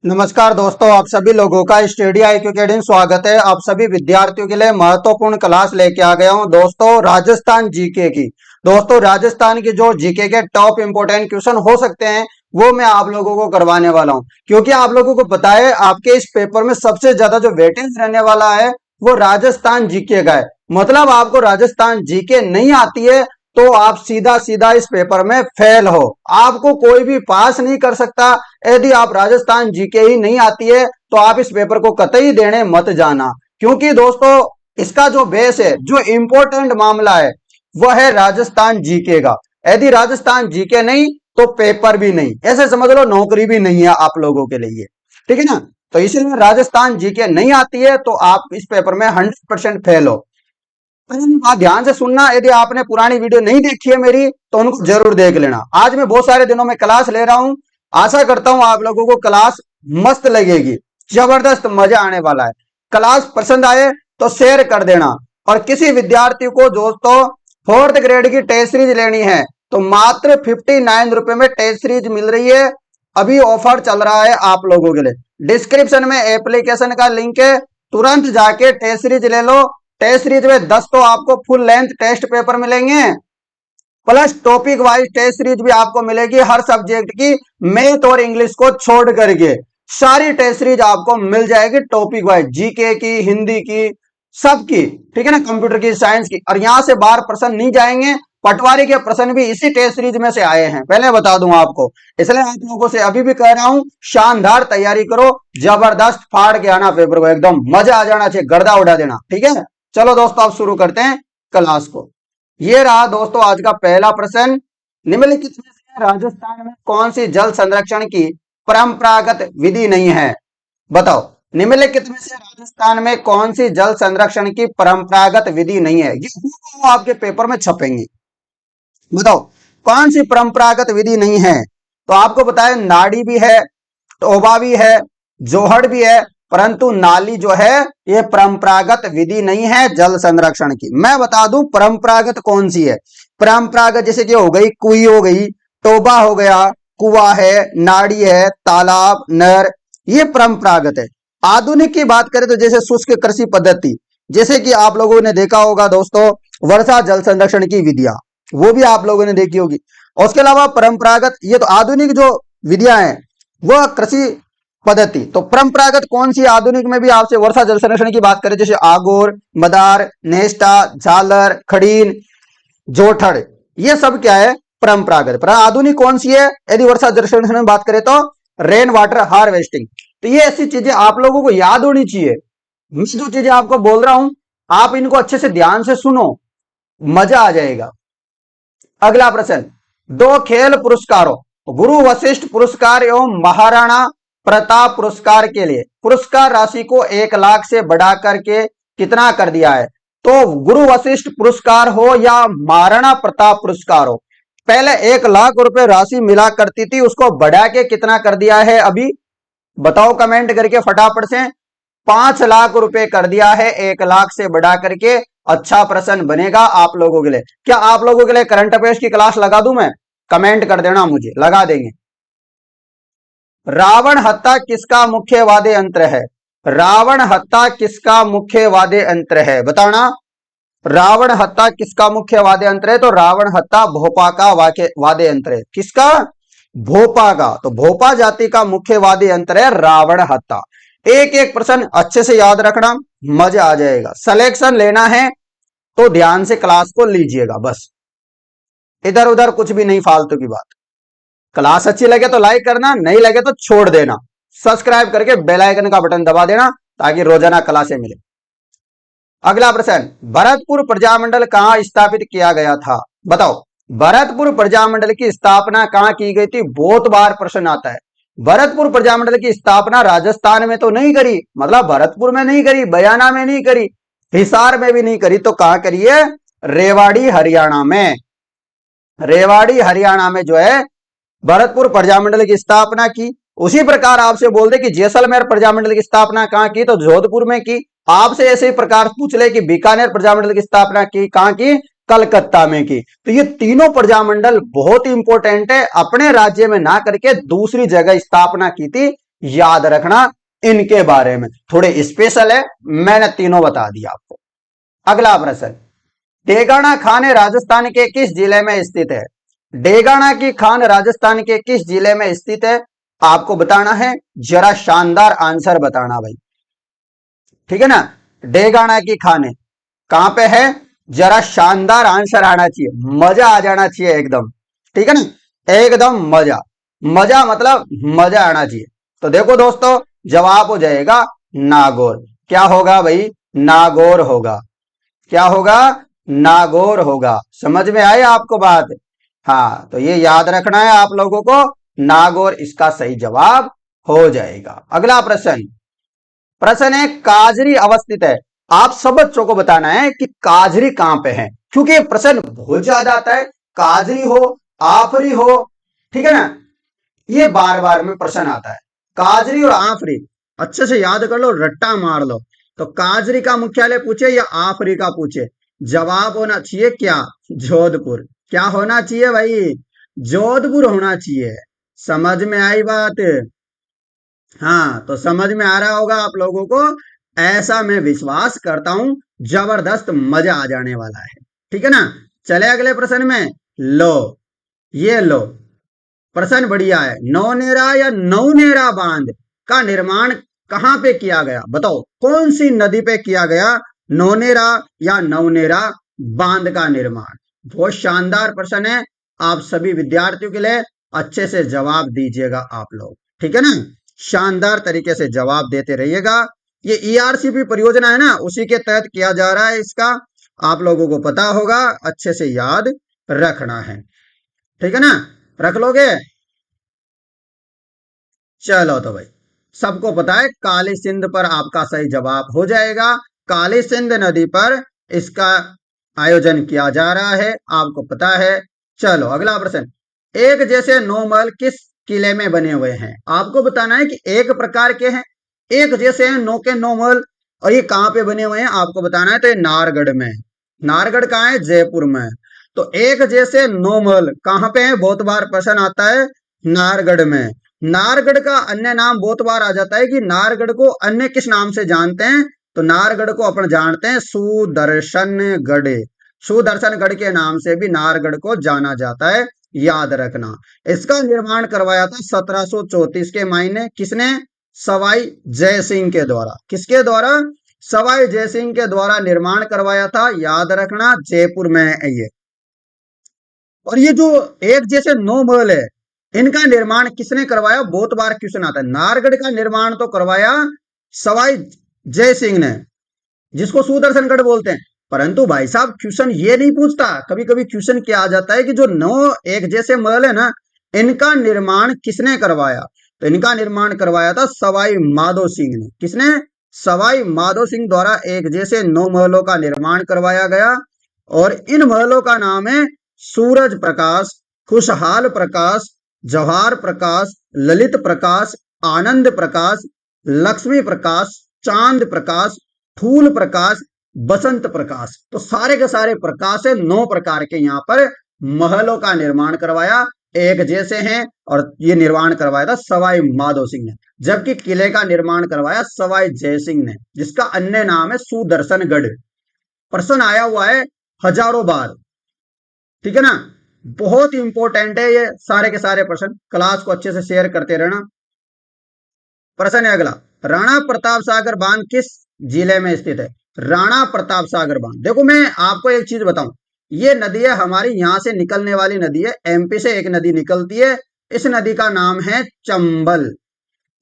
नमस्कार दोस्तों, आप सभी लोगों का स्टडी IQ अकेडमी स्वागत है। आप सभी विद्यार्थियों के लिए महत्वपूर्ण क्लास लेके आ गया हूं दोस्तों, राजस्थान जीके की। दोस्तों, राजस्थान की जो जीके के टॉप इंपोर्टेंट क्वेश्चन हो सकते हैं वो मैं आप लोगों को करवाने वाला हूं, क्योंकि आप लोगों को पता है आपके इस पेपर में सबसे ज्यादा जो वेटेज रहने वाला है वो राजस्थान जीके का है। मतलब आपको राजस्थान जीके नहीं आती है तो आप सीधा सीधा इस पेपर में फेल हो, आपको कोई भी पास नहीं कर सकता। यदि आप राजस्थान जीके ही नहीं आती है तो आप इस पेपर को कतई देने मत जाना, क्योंकि दोस्तों इसका जो बेस है, जो इंपॉर्टेंट मामला है वह है राजस्थान जीके का। यदि राजस्थान जीके नहीं तो पेपर भी नहीं, ऐसे समझ लो नौकरी भी नहीं है आप लोगों के लिए, ठीक है ना। तो इसलिए राजस्थान जीके नहीं आती है तो आप इस पेपर में 100% फेल हो। बात ध्यान से सुनना, यदि आपने पुरानी वीडियो नहीं देखी है मेरी तो उनको जरूर देख लेना। आज मैं बहुत सारे दिनों में क्लास ले रहा हूं, आशा करता हूं आप लोगों को क्लास मस्त लगेगी, जबरदस्त मजा आने वाला है। क्लास पसंद आए तो शेयर कर देना। और किसी विद्यार्थी को दोस्तों 4th ग्रेड की टेस्ट सीरीज लेनी है तो मात्र 59 रुपए में टेस्ट सीरीज मिल रही है। अभी ऑफर चल रहा है आप लोगों के लिए। डिस्क्रिप्शन में एप्लीकेशन का लिंक है, तुरंत जाके टेस्ट सीरीज ले लो। टेस्ट सीरीज में 10 तो आपको फुल लेंथ टेस्ट पेपर मिलेंगे, plus topic wise test series भी आपको मिलेगी हर सब्जेक्ट की, मैथ और इंग्लिश को छोड़ करके सारी टेस्ट सीरीज आपको मिल जाएगी, टॉपिक वाइज, जीके की, हिंदी की, सबकी, ठीक है ना, कंप्यूटर की, साइंस की। और यहां से बाहर प्रश्न नहीं जाएंगे, पटवारी के प्रश्न भी इसी टेस्ट सीरीज में से आए हैं, पहले बता दूं आपको। इसलिए आप लोगों से अभी भी कह रहा हूं, शानदार तैयारी करो, जबरदस्त फाड़ के आना पेपर को, एकदम मजा आ जाना चाहिए, गर्दा उड़ा देना, ठीक है। चलो दोस्तों अब शुरू करते हैं क्लास को। ये रहा दोस्तों आज का पहला प्रश्न। निम्नलिखित में से राजस्थान में कौन सी जल संरक्षण की परंपरागत विधि नहीं है? बताओ, निम्नलिखित में से राजस्थान में कौन सी जल संरक्षण की परंपरागत विधि नहीं है? ये आपके पेपर में छपेंगी। बताओ कौन सी परंपरागत विधि नहीं है? तो आपको बताया नाड़ी भी है, टोबा भी है, जोहड़ भी है, परंतु नाली जो है ये परंपरागत विधि नहीं है जल संरक्षण की। मैं बता दूं परंपरागत कौन सी है। परंपरागत जैसे कि हो गई कुई, हो गई टोबा, हो गया कुआ है, नाड़ी है, तालाब, नहर, ये परंपरागत है। आधुनिक की बात करें तो जैसे शुष्क कृषि पद्धति, जैसे कि आप लोगों ने देखा होगा दोस्तों वर्षा जल संरक्षण की विधियां, वो भी आप लोगों ने देखी होगी। और उसके अलावा परंपरागत, ये तो आधुनिक जो विधियां हैं वह कृषि पद्धति। तो परंपरागत कौन सी? आधुनिक में भी आपसे वर्षा जल संरक्षण की बात करें जैसे आगोर, मदार, नेस्टा, झालर, खड़ीन, जोठड़, ये सब क्या है? परंपरागत। पर आधुनिक कौन सी है यदि वर्षा जल संरक्षण में बात करें तो? Rain water harvesting. तो ये ऐसी चीजें आप लोगों को याद होनी चाहिए। मैं जो चीजें आपको बोल रहा हूं आप इनको अच्छे से ध्यान से सुनो, मजा आ जाएगा। अगला प्रश्न, दो खेल पुरस्कारों, गुरु वशिष्ठ पुरस्कार एवं महाराणा प्रताप पुरस्कार के लिए पुरस्कार राशि को 1 लाख से बढ़ा करके कितना कर दिया है? तो गुरु वशिष्ठ पुरस्कार हो या महाराणा प्रताप पुरस्कार हो, पहले 1 लाख रुपए राशि मिला करती थी, उसको बढ़ा के कितना कर दिया है अभी? बताओ कमेंट करके फटाफट से। 5 लाख रुपए कर दिया है, 1 लाख से बढ़ा करके। अच्छा प्रश्न बनेगा आप लोगों के लिए। क्या आप लोगों के लिए करंट अफेयर्स की क्लास लगा दूं मैं? कमेंट कर देना, मुझे लगा देंगे। रावण हत्या किसका मुख्य वाद्य यंत्र है? रावण हत्या किसका मुख्य वाद्य यंत्र है? बताना, रावण हत्या किसका मुख्य वाद्य यंत्र है? तो रावण हत्या भोपा का वाद्य यंत्र है। किसका? भोपा का। तो भोपा जाति का मुख्य वाद्य यंत्र है रावण हत्या। एक एक प्रश्न अच्छे से याद रखना, मजा आ जाएगा। सिलेक्शन लेना है तो ध्यान से क्लास को लीजिएगा, बस इधर उधर कुछ भी नहीं, फालतू की बात। क्लास अच्छी लगे तो लाइक करना, नहीं लगे तो छोड़ देना। सब्सक्राइब करके बेल आइकन का बटन दबा देना ताकि रोजाना क्लासें मिले। अगला प्रश्न, भरतपुर प्रजामंडल कहां स्थापित किया गया था? बताओ, भरतपुर प्रजामंडल की स्थापना कहां की गई थी? बहुत बार प्रश्न आता है। भरतपुर प्रजामंडल की स्थापना राजस्थान में तो नहीं करी, मतलब भरतपुर में नहीं करी, बयाना में नहीं करी, हिसार में भी नहीं करी, तो कहां करी है? रेवाड़ी हरियाणा में। रेवाड़ी हरियाणा में जो है भरतपुर प्रजामंडल की स्थापना की। उसी प्रकार आपसे बोल दे कि जैसलमेर प्रजामंडल की स्थापना कहां की, तो जोधपुर में की। आपसे ऐसे प्रकार पूछ ले कि बीकानेर प्रजामंडल की स्थापना की कहां की? कलकत्ता में की। तो ये तीनों प्रजामंडल बहुत इंपॉर्टेंट है, अपने राज्य में ना करके दूसरी जगह स्थापना की थी याद रखना इनके बारे में, थोड़े स्पेशल है, मैंने तीनों बता दिया आपको। अगला प्रश्न, डेगाना खान राजस्थान के किस जिले में स्थित है? डेगाना की खान राजस्थान के किस जिले में स्थित है आपको बताना है, जरा शानदार आंसर बताना भाई, ठीक है ना। डेगाना की खान कहां पे है, जरा शानदार आंसर आना चाहिए, मजा आ जाना चाहिए एकदम, ठीक है ना, एकदम मजा, मजा मतलब मजा आना चाहिए। तो देखो दोस्तों, जवाब हो जाएगा नागौर। क्या होगा भाई, नागौर होगा। क्या होगा, नागौर होगा। समझ में आई आपको बात? हाँ, तो ये याद रखना है आप लोगों को, नागौर इसका सही जवाब हो जाएगा। अगला प्रश्न, प्रश्न है काजरी अवस्थित है। आप सब बच्चों को बताना है कि काजरी कहां पे है, क्योंकि ये प्रश्न बहुत ज्यादा आता है। काजरी हो, आफरी हो, ठीक है ना, ये बार बार में प्रश्न आता है। काजरी और आफरी अच्छे से याद कर लो, रट्टा मार लो। तो काजरी का मुख्यालय पूछे या आफरी का पूछे, जवाब होना चाहिए क्या, जोधपुर। क्या होना चाहिए भाई, जोधपुर होना चाहिए। समझ में आई बात? हाँ, तो समझ में आ रहा होगा आप लोगों को, ऐसा मैं विश्वास करता हूं, जबरदस्त मजा आ जाने वाला है, ठीक है ना। चले अगले प्रश्न में। लो, ये लो, प्रश्न बढ़िया है। नौनेरा या नौनेरा बांध का निर्माण कहां पे किया गया, बताओ कौन सी नदी पे किया गया नौनेरा या नौनेरा बांध का निर्माण? बहुत शानदार प्रश्न है, आप सभी विद्यार्थियों के लिए अच्छे से जवाब दीजिएगा आप लोग, ठीक है ना, शानदार तरीके से जवाब देते रहिएगा। ये ईआरसीपी परियोजना है ना, उसी के तहत किया जा रहा है इसका, आप लोगों को पता होगा, अच्छे से याद रखना है, ठीक है ना, रख लोगे? चलो तो भाई, सबको पता है काली सिंध पर आपका सही जवाब हो जाएगा। काली सिंध नदी पर इसका आयोजन किया जा रहा है, आपको पता है। चलो अगला प्रश्न, एक जैसे 9 महल किस किले में बने हुए हैं? आपको बताना है कि एक प्रकार के हैं, एक जैसे हैं 9 के 9 महल, और ये कहां पे बने हुए हैं आपको बताना है। तो ये नारगढ़ में। नारगढ़ कहाँ है, जयपुर में। तो एक जैसे 9 महल कहां पे है, बहुत बार प्रश्न आता है, नारगढ़ में। नारगढ़ का अन्य नाम बहुत बार आ जाता है कि नारगढ़ को अन्य किस नाम से जानते हैं, तो नारगढ़ को अपन जानते हैं सुदर्शनगढ़। सुदर्शनगढ़ के नाम से भी नारगढ़ को जाना जाता है, याद रखना। इसका निर्माण करवाया था 1734 के महीने, किसने, सवाई जय सिंह के द्वारा। किसके द्वारा, सवाई जय सिंह के द्वारा निर्माण करवाया था, याद रखना, जयपुर में है ये। और ये जो एक जैसे 9 महल है, इनका निर्माण किसने करवाया, बहुत बार क्वेश्चन आता है। नारगढ़ का निर्माण तो करवाया सवाई जय सिंह ने, जिसको सुदर्शनगढ़ बोलते हैं। परंतु भाई साहब क्वेश्चन ये नहीं पूछता, कभी कभी क्वेश्चन क्या आ जाता है कि जो 9 एक जैसे महल है ना, इनका निर्माण किसने करवाया? तो इनका निर्माण करवाया था सवाई माधो सिंह ने। किसने, सवाई माधो सिंह द्वारा एक जैसे 9 महलों का निर्माण करवाया गया। और इन महलों का नाम है सूरज प्रकाश, खुशहाल प्रकाश, जवाहर प्रकाश, ललित प्रकाश, आनंद प्रकाश, लक्ष्मी प्रकाश, चांद प्रकाश, फूल प्रकाश, बसंत प्रकाश। तो सारे के सारे प्रकाश है, 9 प्रकार के यहाँ पर महलों का निर्माण करवाया, एक जैसे हैं, और ये निर्माण करवाया था सवाई माधो सिंह ने। जबकि किले का निर्माण करवाया सवाई जय सिंह ने, जिसका अन्य नाम है सुदर्शनगढ़। प्रश्न आया हुआ है हजारों बार, ठीक है ना, बहुत इंपॉर्टेंट है ये सारे के सारे प्रश्न, क्लास को अच्छे से शेयर करते रहना। प्रश्न है अगला, राणा प्रताप सागर बांध किस जिले में स्थित है? राणा प्रताप सागर बांध, देखो मैं आपको एक चीज बताऊं, ये नदी है हमारी, यहां से निकलने वाली नदी है, एमपी से एक नदी निकलती है, इस नदी का नाम है चंबल।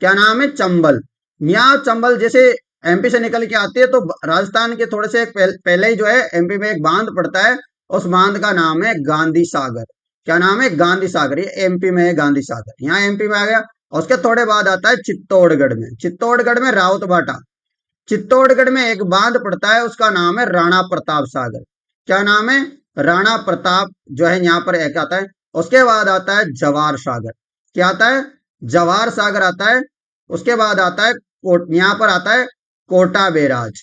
क्या नाम है, चंबल। यहाँ चंबल जैसे एमपी से निकल के आती है, तो राजस्थान के थोड़े से पहले ही जो है एमपी में एक बांध पड़ता है, उस बांध का नाम है गांधी सागर। क्या नाम है, गांधी सागर। ये एमपी में है गांधी सागर, यहाँ एमपी में आ गया। उसके थोड़े बाद आता है चित्तौड़गढ़ में, चित्तौड़गढ़ में राउत भाटा। चित्तौड़गढ़ में एक बांध पड़ता है, उसका नाम है राणा प्रताप सागर। क्या नाम है, राणा प्रताप जो है यहाँ पर एक आता है। उसके बाद आता है जवाहर सागर। क्या आता है, जवाहर सागर आता है। उसके बाद आता है यहाँ पर आता है कोटा बैराज,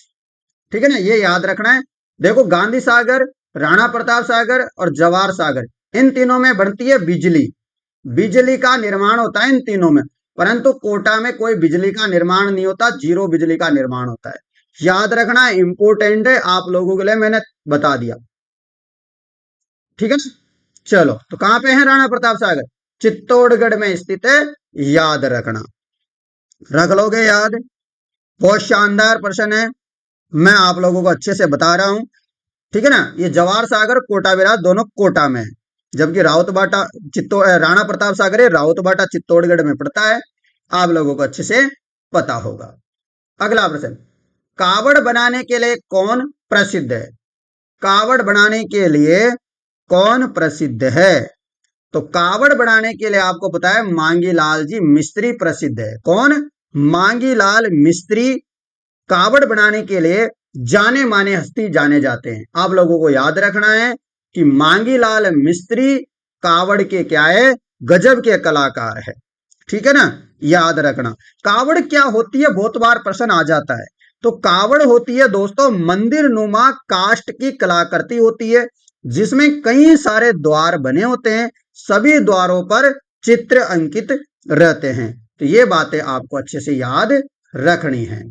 ठीक है ना, ये याद रखना है। देखो गांधी सागर, राणा प्रताप सागर और जवाहर सागर, इन तीनों में बनती है बिजली। बिजली का निर्माण होता है इन तीनों में। परंतु कोटा में कोई बिजली का निर्माण नहीं होता, जीरो बिजली का निर्माण होता है। याद रखना, इंपोर्टेंट है आप लोगों के लिए, मैंने बता दिया। ठीक है ना? चलो, तो कहां पे है राणा प्रताप सागर? चित्तौड़गढ़ में स्थित है, याद रखना। रख लोगे याद? बहुत शानदार प्रश्न है, मैं आप लोगों को अच्छे से बता रहा हूं। ठीक है ना? ये जवाहर सागर कोटा विराट दोनों कोटा में है, जबकि रावतबाटा राणा प्रताप सागर है रावतबाटा चित्तौड़गढ़ में पड़ता है। आप लोगों को अच्छे से पता होगा। अगला प्रश्न, कावड़ बनाने के लिए कौन प्रसिद्ध है? कावड़ बनाने के लिए कौन प्रसिद्ध है? तो कावड़ बनाने के लिए आपको पता है मांगीलाल जी मिस्त्री प्रसिद्ध है। कौन? मांगीलाल मिस्त्री कावड़ बनाने के लिए जाने माने हस्ती जाने जाते हैं। आप लोगों को याद रखना है कि मांगीलाल मिस्त्री कावड़ के क्या है? गजब के कलाकार है। ठीक है ना? याद रखना। कावड़ क्या होती है? बहुत बार प्रश्न आ जाता है। तो कावड़ होती है दोस्तों मंदिर नुमा काष्ठ की कलाकृति होती है, जिसमें कई सारे द्वार बने होते हैं, सभी द्वारों पर चित्र अंकित रहते हैं। तो ये बातें आपको अच्छे से याद रखनी है।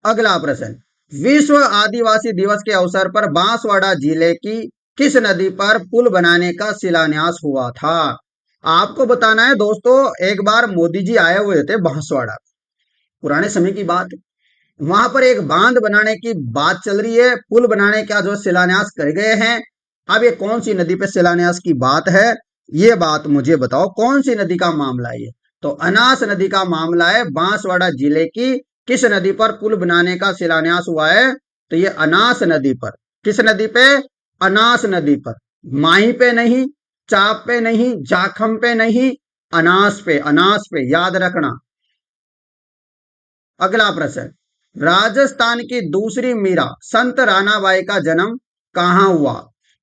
अगला प्रश्न, विश्व आदिवासी दिवस के अवसर पर बांसवाड़ा जिले की किस नदी पर पुल बनाने का शिलान्यास हुआ था? आपको बताना है दोस्तों, एक बार मोदी जी आए हुए थे बांसवाड़ा, पुराने समय की बात। वहां पर एक बांध बनाने की बात चल रही है, पुल बनाने का जो शिलान्यास कर गए हैं। अब ये कौन सी नदी पे शिलान्यास की बात है, ये बात मुझे बताओ, कौन सी नदी का मामला है ये? तो अनास नदी का मामला है। बांसवाड़ा जिले की किस नदी पर पुल बनाने का शिलान्यास हुआ है? तो ये अनास नदी पर। किस नदी पे? अनास नदी पर। माही पे नहीं, चाप पे नहीं, जाखम पे नहीं, अनास पे, अनास पे, याद रखना। अगला प्रश्न, राजस्थान की दूसरी मीरा संत रानाबाई का जन्म कहां हुआ?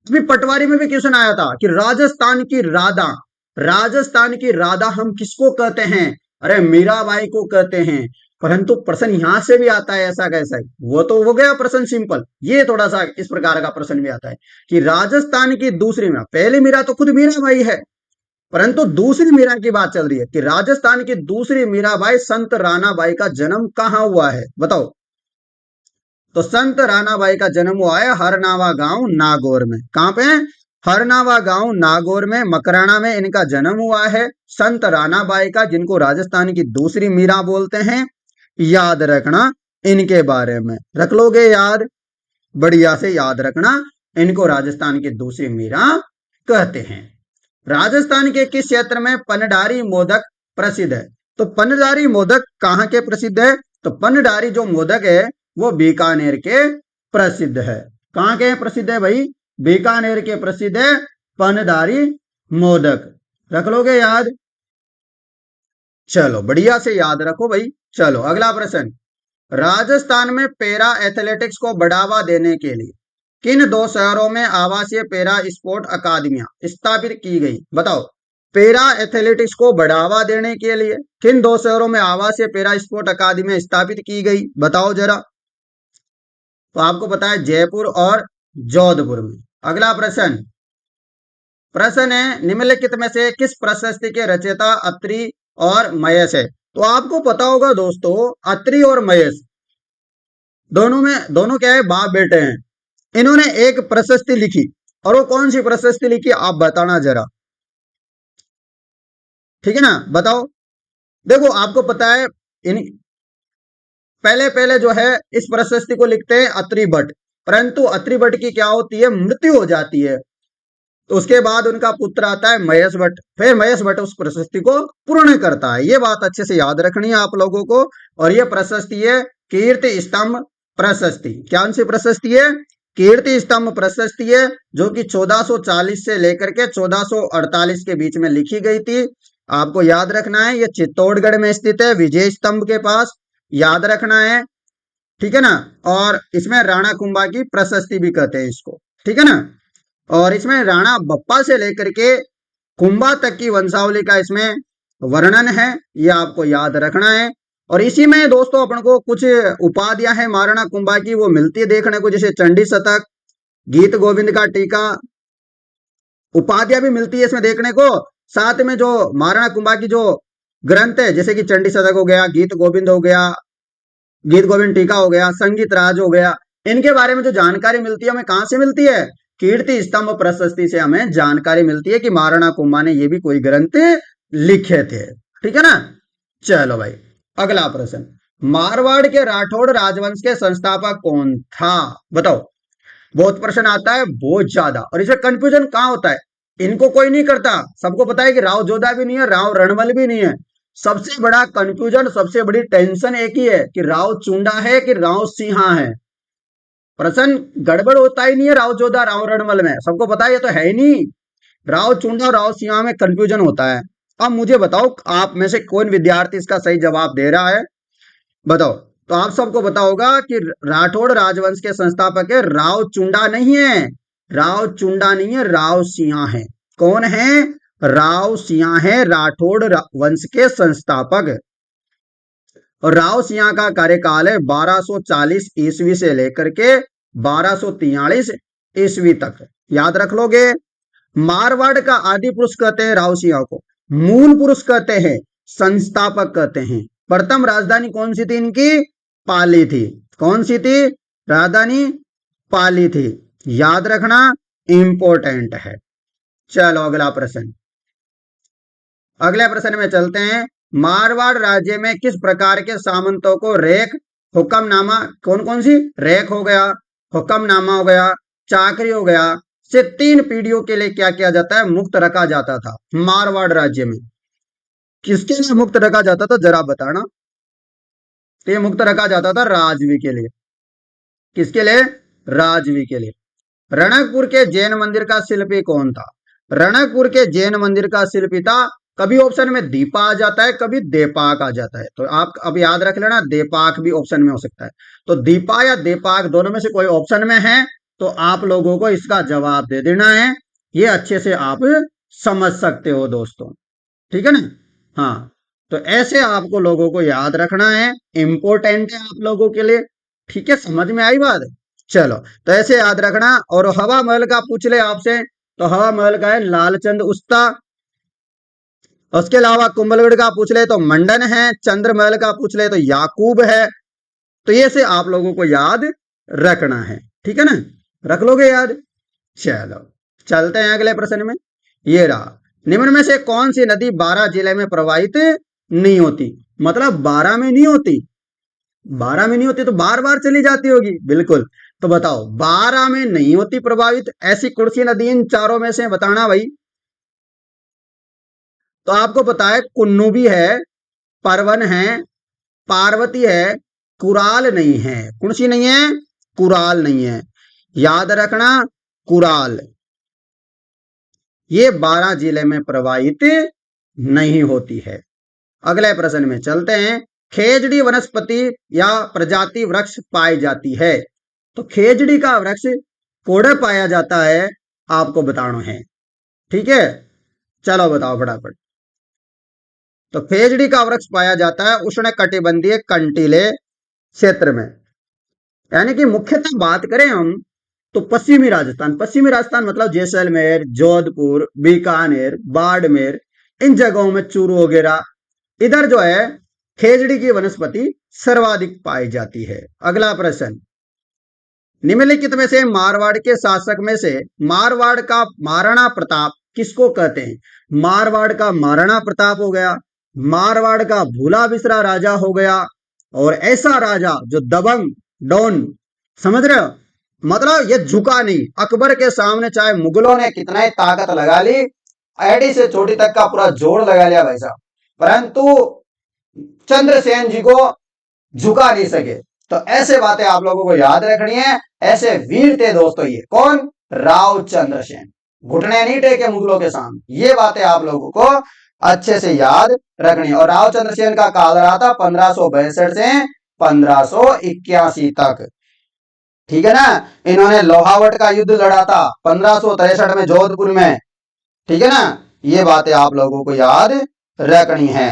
अभी पटवारी में भी क्वेश्चन आया था कि राजस्थान की राधा, राजस्थान की राधा हम किसको कहते हैं? अरे मीराबाई को कहते हैं। परंतु प्रश्न यहां से भी आता है, ऐसा कैसा? वो तो हो गया प्रश्न सिंपल। ये थोड़ा सा इस प्रकार का प्रश्न भी आता है कि राजस्थान की दूसरी मीरा, पहली मीरा तो खुद मीराबाई है, परंतु दूसरी मीरा की बात चल रही है कि राजस्थान की दूसरी मीराबाई संत रानाबाई का जन्म कहां हुआ है? बताओ। तो संत रानाबाई का जन्म हुआ है हरनावा गांव नागौर में। कहां पे? हरनावा गांव नागौर में, मकराना में इनका जन्म हुआ है, संत रानाबाई का, जिनको राजस्थान की दूसरी मीरा बोलते हैं। याद रखना इनके बारे में, रख लोगे याद? बढ़िया से याद रखना, इनको राजस्थान की दूसरी मीरा कहते हैं। राजस्थान के किस क्षेत्र में पनडारी मोदक प्रसिद्ध है? तो पनडारी मोदक कहां के प्रसिद्ध है? तो पनडारी जो मोदक है वो बीकानेर के प्रसिद्ध है। कहां के प्रसिद्ध है भाई? बीकानेर के प्रसिद्ध है पनडारी मोदक। रख लोगे याद? चलो बढ़िया से याद रखो भाई। चलो अगला प्रश्न, राजस्थान में पैरा एथलेटिक्स को बढ़ावा देने के लिए किन दो शहरों में आवासीय पैरा स्पोर्ट अकादमियां स्थापित की गई? बताओ। पैरा एथलेटिक्स को बढ़ावा देने के लिए किन दो शहरों में आवासीय पैरा स्पोर्ट अकादमियां स्थापित की गई? बताओ जरा। तो आपको पता है जयपुर और जोधपुर में। अगला प्रश्न, प्रश्न है निम्नलिखित में से किस प्रशस्ति के रचयिता अत्रि और महेश है? तो आपको पता होगा दोस्तों, अत्रि और महेश दोनों क्या है? बाप बेटे हैं। इन्होंने एक प्रशस्ति लिखी, और वो कौन सी प्रशस्ति लिखी आप बताना जरा। ठीक है ना? बताओ। देखो आपको पता है इन पहले पहले जो है इस प्रशस्ति को लिखते हैं अत्रि भट्ट, परंतु अत्रि भट्ट की क्या होती है? मृत्यु हो जाती है। तो उसके बाद उनका पुत्र आता है महेश भट्ट, फिर महेश भट्ट उस प्रशस्ति को पूर्ण करता है। ये बात अच्छे से याद रखनी है आप लोगों को। और ये प्रशस्ति है कीर्ति स्तंभ प्रशस्ति। कौन सी प्रशस्ति है? कीर्ति स्तंभ प्रशस्ति है, जो कि 1440 से लेकर के 1448 के बीच में लिखी गई थी। आपको याद रखना है, ये चित्तौड़गढ़ में स्थित है, विजय स्तंभ के पास। याद रखना है, ठीक है ना? और इसमें राणा कुंभा की प्रशस्ति भी कहते हैं इसको, ठीक है ना? और इसमें राणा बप्पा से लेकर के कुंभा तक की वंशावली का इसमें वर्णन है, ये आपको याद रखना है। और इसी में दोस्तों अपन को कुछ उपाधियां हैं महाराणा कुंभा की, वो मिलती है देखने को, जैसे चंडी शतक, गीत गोविंद का टीका, उपाधियां भी मिलती है इसमें देखने को। साथ में जो महाराणा कुंभा की जो ग्रंथ है, जैसे कि चंडी शतक हो गया, गीत गोविंद हो गया, गीत गोविंद टीका हो गया, संगीत राज हो गया, इनके बारे में जो जानकारी मिलती है हमें कहां से मिलती है? कीर्ति स्तंभ प्रशस्ति से हमें जानकारी मिलती है कि महाराणा कुंभा ने ये भी कोई ग्रंथ लिखे थे। ठीक है ना? चलो भाई, अगला प्रश्न, मारवाड़ के राठौड़ राजवंश के संस्थापक कौन था? बताओ। बहुत प्रश्न आता है, बहुत ज्यादा, और इसमें कंफ्यूजन कहां होता है? इनको कोई नहीं करता, सबको पता है कि राव जोधा भी नहीं है, राव रणमल भी नहीं है। सबसे बड़ा कंफ्यूजन, सबसे बड़ी टेंशन एक ही है कि राव चुंडा है कि राव सिंहा है। प्रश्न गड़बड़ होता ही नहीं है राव जोधा राव रणमल में, सबको पता है ये तो है ही नहीं। राव चुंडा और राव सिंहा में कंफ्यूजन होता है। अब मुझे बताओ, आप में से कौन विद्यार्थी इसका सही जवाब दे रहा है? बताओ। तो आप सबको पता होगा कि राठौड़ राजवंश के संस्थापक है राव चुंडा नहीं है, राव चुंडा नहीं है, राव सिंहा है। कौन है? राव सिंहा है राठौड़ वंश के संस्थापक। और राव सिंहा का कार्यकाल है 1240 ईस्वी से लेकर के 1243 ईस्वी तक। याद रख लोगे। मारवाड़ का आदि पुरुष कहते हैं राव सिंहा को, मूल पुरुष कहते हैं, संस्थापक कहते हैं। प्रथम राजधानी कौन सी थी इनकी? पाली थी। कौन सी थी? राजधानी पाली थी। याद रखना, इंपॉर्टेंट है। चलो अगला प्रश्न, अगले प्रश्न में चलते हैं। मारवाड़ राज्य में किस प्रकार के सामंतों को रेख, हुक्मनामा, कौन कौन सी? रेख हो गया, हुक्मनामा हो गया, चाकरी हो गया, से 3 पीढ़ियों के लिए क्या किया जाता है? मुक्त रखा जाता था। मारवाड़ राज्य में किसके लिए मुक्त रखा जाता था, जरा बताना। तो ये मुक्त रखा जाता था राजवी के लिए। किसके लिए? राजवी के लिए। रणकपुर के जैन मंदिर का शिल्पी कौन था? रणकपुर के जैन मंदिर का शिल्पी था, कभी ऑप्शन में दीपा आ जाता है, कभी देपाक आ जाता है, तो आप अब याद रख लेना, देपाक भी ऑप्शन में हो सकता है। तो दीपा या देपाक दोनों में से कोई ऑप्शन में है तो आप लोगों को इसका जवाब दे देना है। ये अच्छे से आप समझ सकते हो दोस्तों। ठीक है ना? हाँ, तो ऐसे आपको लोगों को याद रखना है, इंपॉर्टेंट है आप लोगों के लिए। ठीक है, समझ में आई बात? चलो, तो ऐसे याद रखना। और हवा महल का पूछ ले आपसे, तो हवा महल का है लालचंद उस्ता। उसके अलावा कुंभलगढ़ का पूछ ले तो मंडन है, चंद्रमहल का पूछ ले तो याकूब है। तो ये से आप लोगों को याद रखना है। ठीक है ना? रख लोगे याद? चलो चलते हैं अगले प्रश्न में। ये रहा, निम्न में से कौन सी नदी 12 जिले में प्रवाहित नहीं होती? मतलब 12 में नहीं होती, 12 में नहीं होती तो बार बार चली जाती होगी। बिल्कुल। तो बताओ, 12 में नहीं होती प्रभावित, ऐसी कौन सी नदी इन चारों में से बताना भाई। तो आपको पता है कुन्नू भी है, परवन है, पार्वती है, कुराल नहीं है। कौन सी नहीं है? कुराल नहीं है। याद रखना, कुराल ये 12 जिले में प्रवाहित नहीं होती है। अगले प्रश्न में चलते हैं। खेजड़ी वनस्पति या प्रजाति वृक्ष पाई जाती है, तो खेजड़ी का वृक्ष कोड़े पाया जाता है, आपको बताना है। ठीक है, चलो बताओ फटाफट। तो खेजड़ी का वृक्ष पाया जाता है उष्ण कटिबंधीय कंटीले क्षेत्र में, यानी कि मुख्यतः बात करें हम तो पश्चिमी राजस्थान। पश्चिमी राजस्थान मतलब जैसलमेर, जोधपुर, बीकानेर, बाड़मेर, इन जगहों में चूरू वगैरह, इधर जो है खेजड़ी की वनस्पति सर्वाधिक पाई जाती है। अगला प्रश्न, निम्नलिखित में से मारवाड़ के शासक में से मारवाड़ का महाराणा प्रताप किसको कहते हैं? मारवाड़ का महाराणा प्रताप हो गया, मारवाड़ का भूला बिसरा राजा हो गया, और ऐसा राजा जो दबंग डॉन, समझ रहे हो? मतलब ये झुका नहीं, अकबर के सामने चाहे मुगलों ने कितना ही ताकत लगा ली, एडी से चोटी तक का पूरा जोर लगा लिया भाई साहब, परंतु चंद्रसेन जी को झुका नहीं सके। तो ऐसे बातें आप लोगों को याद रखनी है। ऐसे वीर थे दोस्तों ये। कौन? राव चंद्रसेन। घुटने नहीं टेके मुगलों के सामने। ये बातें आप लोगों को अच्छे से याद रखनी है। और राव चंद्रसेन का काल रहा था 1562 से 1581 तक। ठीक है ना? इन्होंने लोहावट का युद्ध लड़ा था 1563 में जोधपुर में। ठीक है ना? ये बातें आप लोगों को याद रखनी है।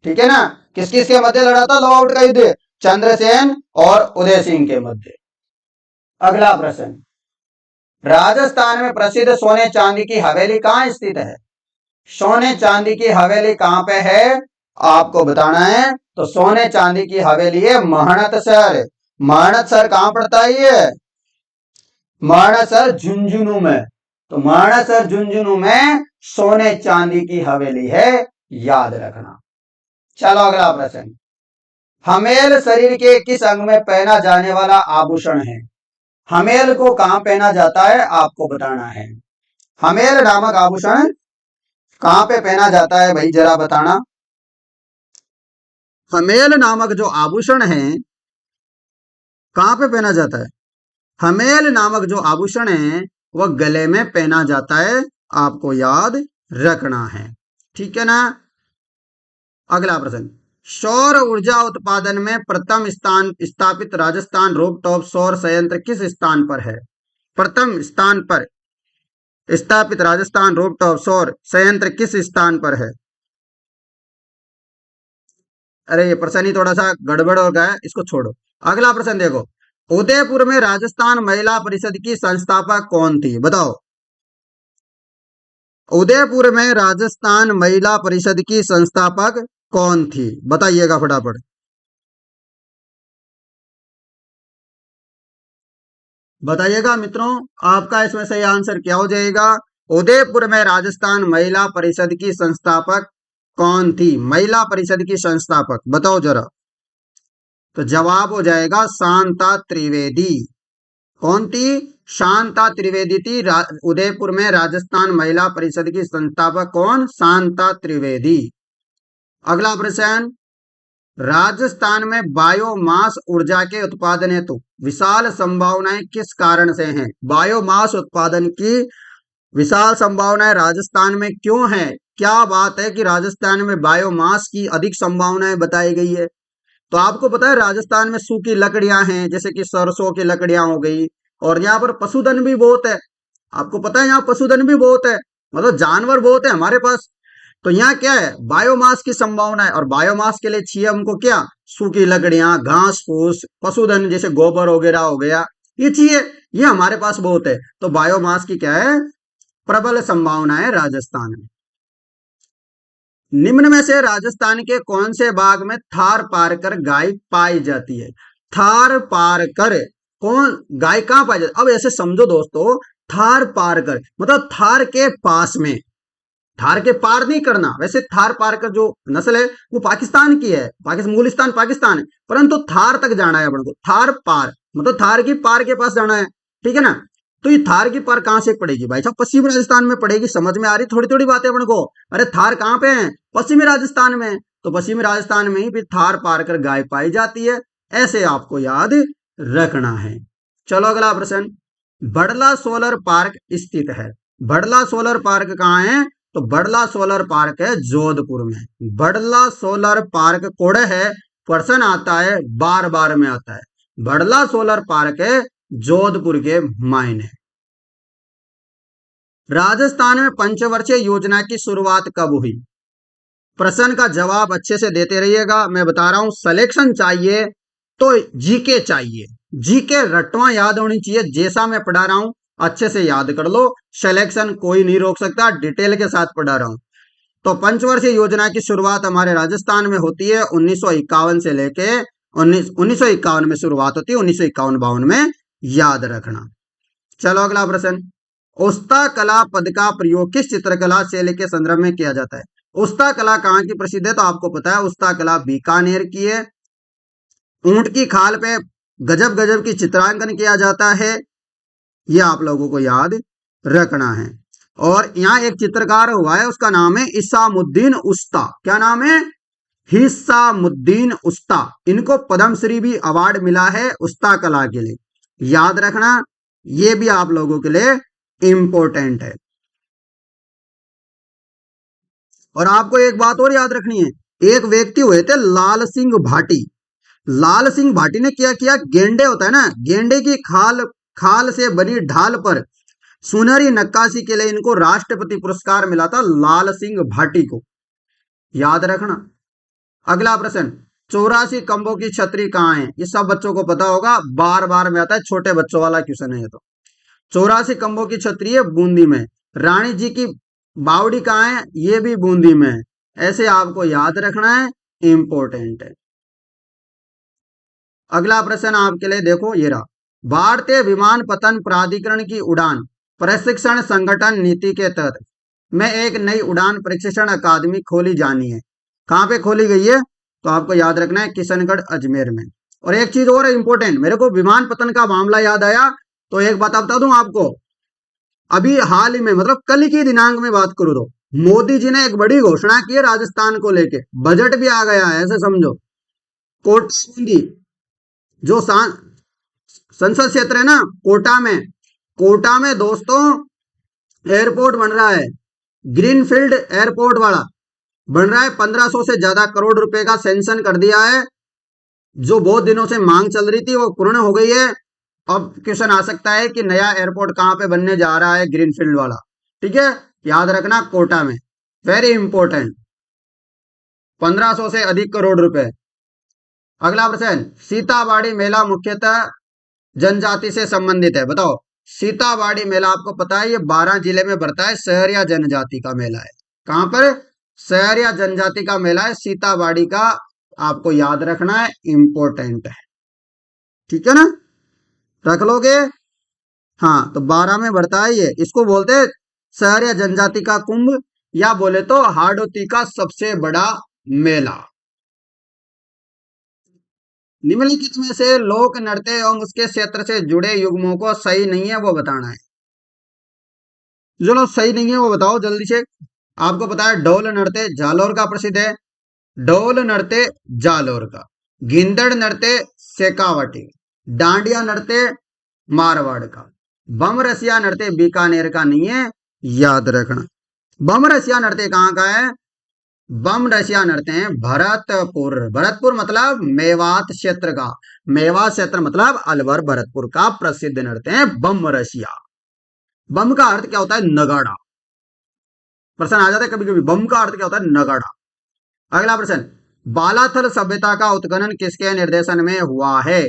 ठीक है ना? किस किस के मध्य लड़ा था लोहावट का युद्ध? चंद्रसेन और उदय सिंह के मध्य। अगला प्रश्न, राजस्थान में प्रसिद्ध सोने चांदी की हवेली कहां स्थित है? सोने चांदी की हवेली कहाँ पे है आपको बताना है। तो सोने चांदी की हवेली है महणतसर। महणतसर कहाँ पड़ता है ये, महणतसर झुंझुनू में। तो महणतसर झुंझुनू में सोने चांदी की हवेली है, याद रखना। चलो अगला प्रश्न, हमेल शरीर के किस अंग में पहना जाने वाला आभूषण है। हमेल को कहां पहना जाता है आपको बताना है। हमेल नामक आभूषण कहां पे पहना जाता है भाई जरा बताना। हमेल नामक जो आभूषण है कहां पे पहना जाता है। हमेल नामक जो आभूषण है वह गले में पहना जाता है, आपको याद रखना है, ठीक है ना। अगला प्रश्न, सौर ऊर्जा उत्पादन में प्रथम स्थान स्थापित राजस्थान रूफटॉप सौर संयंत्र किस स्थान पर है। प्रथम स्थान पर स्थापित राजस्थान रूफटॉप सौर संयंत्र किस स्थान पर है। अरे ये प्रश्न ही थोड़ा सा गड़बड़ हो गया है, इसको छोड़ो। अगला प्रश्न देखो, उदयपुर में राजस्थान महिला परिषद की संस्थापक कौन थी बताओ। उदयपुर में राजस्थान महिला परिषद की संस्थापक कौन थी बताइएगा फटाफट। बताइएगा मित्रों, आपका इसमें सही आंसर क्या हो जाएगा। उदयपुर में राजस्थान महिला परिषद की संस्थापक कौन थी, महिला परिषद की संस्थापक बताओ जरा। तो जवाब हो जाएगा शांता त्रिवेदी। कौन थी, शांता त्रिवेदी थी। उदयपुर में राजस्थान महिला परिषद की संस्थापक कौन, शांता त्रिवेदी। अगला प्रश्न, राजस्थान में बायोमास ऊर्जा के उत्पादन हेतु विशाल संभावनाएं किस कारण से हैं। बायोमास उत्पादन की विशाल संभावनाएं राजस्थान में क्यों है, क्या बात है कि राजस्थान में बायोमास की अधिक संभावनाएं बताई गई है। तो आपको पता है राजस्थान में सूखी लकड़ियां हैं, जैसे कि सरसों की लकड़ियां हो गई, और यहाँ पर पशुधन भी बहुत है। आपको पता है यहाँ पशुधन भी बहुत है, मतलब जानवर बहुत है हमारे पास। तो यहाँ क्या है, बायोमास की संभावना है, और बायोमास के लिए चाहिए हमको क्या, सूखी लकड़ियां, घास फूस, पशुधन जैसे गोबर वगैरह हो गया, ये चाहिए, ये हमारे पास बहुत है। तो बायोमास की क्या है, प्रबल संभावना है राजस्थान में। निम्न में से राजस्थान के कौन से बाग में थार पारकर गाय पाई जाती है। थार पारकर कौन गाय कहां पाई जाती है, अब ऐसे समझो दोस्तों, थार पारकर मतलब थार के पास में, थार के पार नहीं करना। वैसे थार पारकर जो नस्ल है वो पाकिस्तान की है, पाकिस्तान मूलिस्तान पाकिस्तान है, परंतु थार तक जाना है अपन को। थार पार मतलब थार की पार के पास जाना है, ठीक है ना। तो ये थार की पार कहां से पड़ेगी भाई साहब, पश्चिमी राजस्थान में पड़ेगी। समझ में आ रही थोड़ी थोड़ी बातें अपन को। अरे थार कहां पे है, पश्चिमी राजस्थान में। तो पश्चिमी राजस्थान में ही फिर थार पार कर गाय पाई जाती है, ऐसे आपको याद रखना है। चलो अगला प्रश्न, बड़ला सोलर पार्क स्थित है। बड़ला सोलर पार्क कहाँ है, तो बड़ला सोलर पार्क है जोधपुर में। बड़ला सोलर पार्क कोड़े है, प्रश्न आता है बार बार में आता है। बड़ला सोलर पार्क है जोधपुर के मायने। राजस्थान में पंचवर्षीय योजना की शुरुआत कब हुई। प्रश्न का जवाब अच्छे से देते रहिएगा, मैं बता रहा हूं। सिलेक्शन चाहिए तो जीके चाहिए, जीके रटवा याद होनी चाहिए। जैसा मैं पढ़ा रहा हूं अच्छे से याद कर लो, सिलेक्शन कोई नहीं रोक सकता, डिटेल के साथ पढ़ा रहा हूं। तो पंचवर्षीय योजना की शुरुआत हमारे राजस्थान में होती है 1951 से लेके 1951 में शुरुआत होती है, 1951-52 में, याद रखना। चलो अगला प्रश्न, उस्ता कला पद का प्रयोग किस चित्रकला शैली के संदर्भ में किया जाता है। उस्ता कला कहाँ की प्रसिद्ध है, तो आपको पता है उस्ता कला बीकानेर की है। ऊंट की खाल पे गजब गजब की चित्रांकन किया जाता है, ये आप लोगों को याद रखना है। और यहाँ एक चित्रकार हुआ है, उसका नाम है इसामुद्दीन उस्ता। क्या नाम है, हिस्सामुद्दीन उस्ता। इनको पद्मश्री भी अवार्ड मिला है उस्ता कला के लिए, याद रखना, ये भी आप लोगों के लिए इंपॉर्टेंट है। और आपको एक बात और याद रखनी है, एक व्यक्ति हुए थे लाल सिंह भाटी। लाल सिंह भाटी ने क्या किया, गेंडे होता है ना, गेंडे की खाल से बनी ढाल पर सुनहरी नक्काशी के लिए इनको राष्ट्रपति पुरस्कार मिला था, लाल सिंह भाटी को, याद रखना। अगला प्रश्न, 84 खंभों की छतरी कहाँ है। ये सब बच्चों को पता होगा, बार बार में आता है, छोटे बच्चों वाला क्वेश्चन है ये तो। 84 खंभों की छतरी है बूंदी में। रानी जी की बावड़ी कहाँ है, ये भी बूंदी में है। ऐसे आपको याद रखना है, इंपॉर्टेंट है। अगला प्रश्न आपके लिए देखो ये रहा, भारतीय विमानपत्तन प्राधिकरण की उड़ान प्रशिक्षण संगठन नीति के तहत में एक नई उड़ान प्रशिक्षण अकादमी खोली जानी है। कहाँ पे खोली गई है, तो आपको याद रखना है किशनगढ़ अजमेर में। और एक चीज और इंपॉर्टेंट, मेरे को विमानपत्तन का मामला याद आया, तो एक बात बता दूं आपको, अभी हाल ही में मतलब कल की दिनांक में बात करूं तो मोदी जी ने एक बड़ी घोषणा की है राजस्थान को लेके, बजट भी आ गया है, ऐसे समझो। कोटा बूंदी जो संसद क्षेत्र है ना, कोटा में दोस्तों एयरपोर्ट बन रहा है, ग्रीनफील्ड एयरपोर्ट वाला बन रहा है। 1500 से ज्यादा करोड़ रुपए का सैंक्शन कर दिया है, जो बहुत दिनों से मांग चल रही थी वो पूर्ण हो गई है। अब क्वेश्चन आ सकता है कि नया एयरपोर्ट कहां पे बनने जा रहा है, ग्रीनफील्ड वाला, ठीक है, याद रखना कोटा में, वेरी इंपॉर्टेंट, 1500 से अधिक करोड़ रुपए। अगला प्रश्न, सीताबाड़ी मेला मुख्यतः जनजाति से संबंधित है, बताओ। सीताबाड़ी मेला आपको पता है ये 12 जिले में बढ़ता है, शहर या जनजाति का मेला है। कहां पर, शहर या जनजाति का मेला है सीताबाड़ी का, आपको याद रखना है, इंपॉर्टेंट है, ठीक है ना, रख लोगे। हाँ, तो 12 में बढ़ता है ये, इसको बोलते हैं शहर या जनजाति का कुंभ, या बोले तो हाड़ौती का सबसे बड़ा मेला। निम्नलिखित में से लोक नृत्य एवं उसके क्षेत्र से जुड़े युग्मों को सही नहीं है वो बताना है। चलो सही नहीं है वो बताओ जल्दी से। आपको पता है ढोल नृत्य जालौर का प्रसिद्ध है, ढोल नृत्य जालौर का, गिंदड़ नृत्य शेखावटी, डांडिया नृत्य मारवाड़ का, बम रसिया नृत्य बीकानेर का नहीं है, याद रखना। बम रसिया नृत्य कहाँ का है, बम रसिया नृत्य है भरतपुर, भरतपुर मतलब मेवात क्षेत्र का, मेवात क्षेत्र मतलब अलवर भरतपुर का प्रसिद्ध नृत्य है बम रसिया। बम का अर्थ क्या होता है, नगाड़ा, प्रश्न आ जाता है कभी कभी, बम का अर्थ क्या होता है, नगाड़ा। अगला प्रश्न, बालाथल सभ्यता का उत्खनन किसके निर्देशन में हुआ है।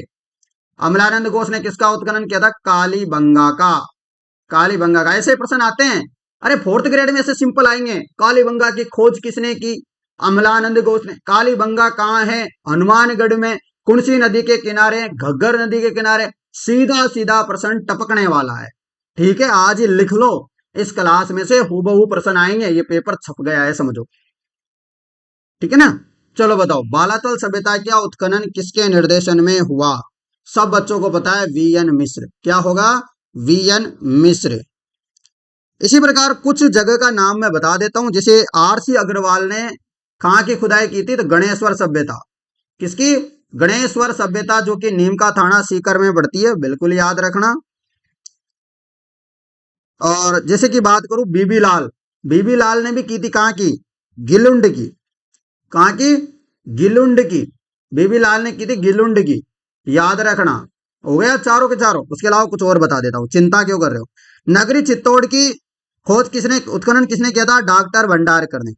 अमलानंद घोष ने किसका उत्खनन किया था, कालीबंगा का, कालीबंगा का। ऐसे प्रश्न आते हैं, अरे फोर्थ ग्रेड में से सिंपल आएंगे, कालीबंगा की खोज किसने की, अमलानंद घोष ने। कालीबंगा कहाँ है, हनुमानगढ़ में, कुंसी नदी के किनारे, घग्गर नदी के किनारे, सीधा सीधा प्रश्न टपकने वाला है, ठीक है, आज ही लिख लो, इस क्लास में से हूबहू प्रश्न आएंगे, ये पेपर छप गया है समझो, ठीक है ना। चलो बताओ, बालातल सभ्यता का उत्खनन किसके निर्देशन में हुआ, सब बच्चों को पता है, वीएन मिश्र। क्या होगा, वीएन मिश्र। इसी प्रकार कुछ जगह का नाम मैं बता देता हूं, जैसे आरसी अग्रवाल ने कहाँ की खुदाई की थी, तो गणेश्वर सभ्यता, किसकी, गणेश्वर सभ्यता, जो कि नीम का थाना सीकर में पड़ती है, बिल्कुल याद रखना। और जैसे कि बात करूं बीबी लाल, बीबी लाल ने भी की थी, कहाँ की, गिलुंड की, कहाँ की, गिलुंड की, बीबी लाल ने की थी गिलुंड की, याद रखना। हो गया चारों के चारों, उसके अलावा कुछ और बता देता हूँ, चिंता क्यों कर रहे हो। नगरी चित्तौड़ की खोज किसने, उत्खनन किसने किया था, डॉक्टर भंडारकर ने।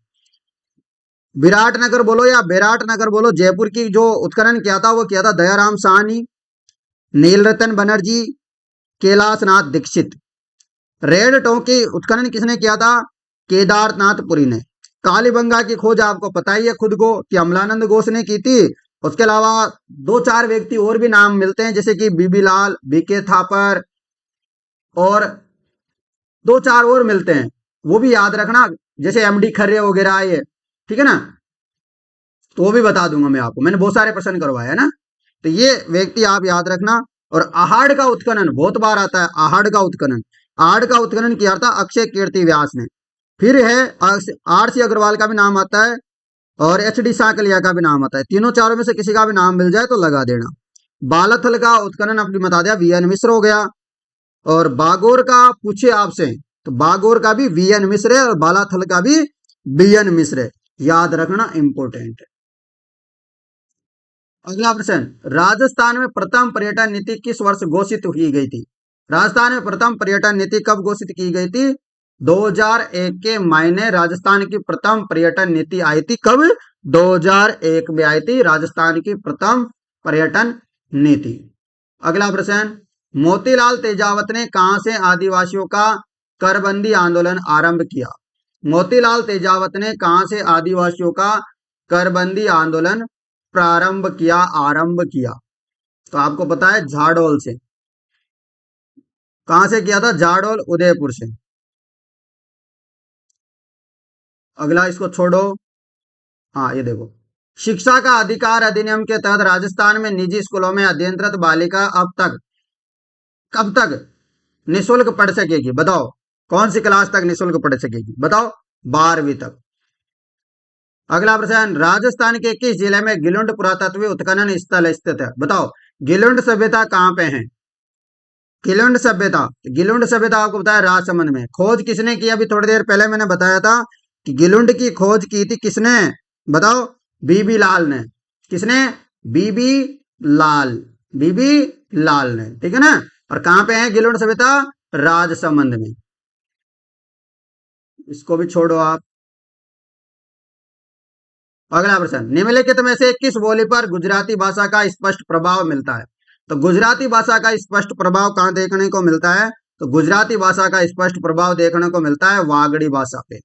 विराटनगर बोलो या विराटनगर बोलो, जयपुर की जो उत्खनन किया था वो किया था दयाराम साहनी, नीलरतन बनर्जी, कैलाश नाथ दीक्षित। रेड टोंकी उत्खनन किसने किया था, केदारनाथ पुरी ने। कालीबंगा की खोज आपको पता ही है खुद को कि अमलानंद घोष ने की थी। उसके अलावा दो चार व्यक्ति और भी नाम मिलते हैं, जैसे कि बीबी लाल, बीके थापर, और दो चार और मिलते हैं, वो भी याद रखना, जैसे एमडी खर्रे वगैरह ये, ठीक है ना, तो वो भी बता दूंगा मैं आपको, मैंने बहुत सारे प्रश्न करवाए है ना, तो ये व्यक्ति आप याद रखना। और आहड़ का उत्खनन बहुत बार आता है, आहड़ का उत्खनन, आहड़ का उत्खनन किया था अक्षय कीर्ति व्यास ने। फिर है आरसी अग्रवाल का भी नाम आता है, और एच डी साकलिया का भी नाम आता है, तीनों चारों में से किसी का भी नाम मिल जाए तो लगा देना। बालाथल का उत्खनन आपने बता दिया, वीएन मिश्र हो गया। और बागोर का पूछे आपसे, तो बागोर का भी वीएन मिश्र है, और बालाथल का भी वीएन मिश्र है, याद रखना, इंपोर्टेंट है। अगला प्रश्न, राजस्थान में प्रथम पर्यटन नीति किस वर्ष घोषित की गई थी। राजस्थान में प्रथम पर्यटन नीति कब घोषित की गई थी, 2001 के महीने राजस्थान की प्रथम पर्यटन नीति आई थी। कब, 2001 में आई थी राजस्थान की प्रथम पर्यटन नीति। अगला प्रश्न, मोतीलाल तेजावत ने कहां से आदिवासियों का करबंदी आंदोलन आरंभ किया। मोतीलाल तेजावत ने कहां से आदिवासियों का करबंदी आंदोलन आरंभ किया? तो आपको पता है झाड़ोल से। कहां से किया था? झाड़ोल, उदयपुर से। अगला इसको छोड़ो। हाँ, ये देखो, शिक्षा का अधिकार अधिनियम के तहत राजस्थान में निजी स्कूलों में अध्ययनरत बालिका अब तक कब तक निशुल्क पढ़ सकेगी? बताओ, कौन सी क्लास तक निशुल्क पढ़ सकेगी? बताओ। 12वीं तक। अगला प्रश्न, राजस्थान के किस जिले में गिलुंड पुरातत्व उत्खनन स्थल स्थित है? बताओ, गिलुंड सभ्यता कहाँ पे है? गिलुंड सभ्यता। गिलुंड सभ्यता आपको बताया राजसमंद में। खोज किसने की? अभी थोड़ी देर पहले मैंने बताया था कि गिलुंड की खोज की थी किसने? बताओ। बीबी लाल ने। किसने? बीबी लाल। बीबी लाल ने, ठीक है ना। और कहां पे है गिलुंड सभ्यता? राजसमंद में। इसको भी छोड़ो आप। अगला प्रश्न, निम्नलिखित में से किस बोली पर गुजराती भाषा का स्पष्ट प्रभाव मिलता है? तो गुजराती भाषा का स्पष्ट प्रभाव कहां देखने को मिलता है? तो गुजराती भाषा का स्पष्ट प्रभाव देखने को मिलता है वागड़ी भाषा पे।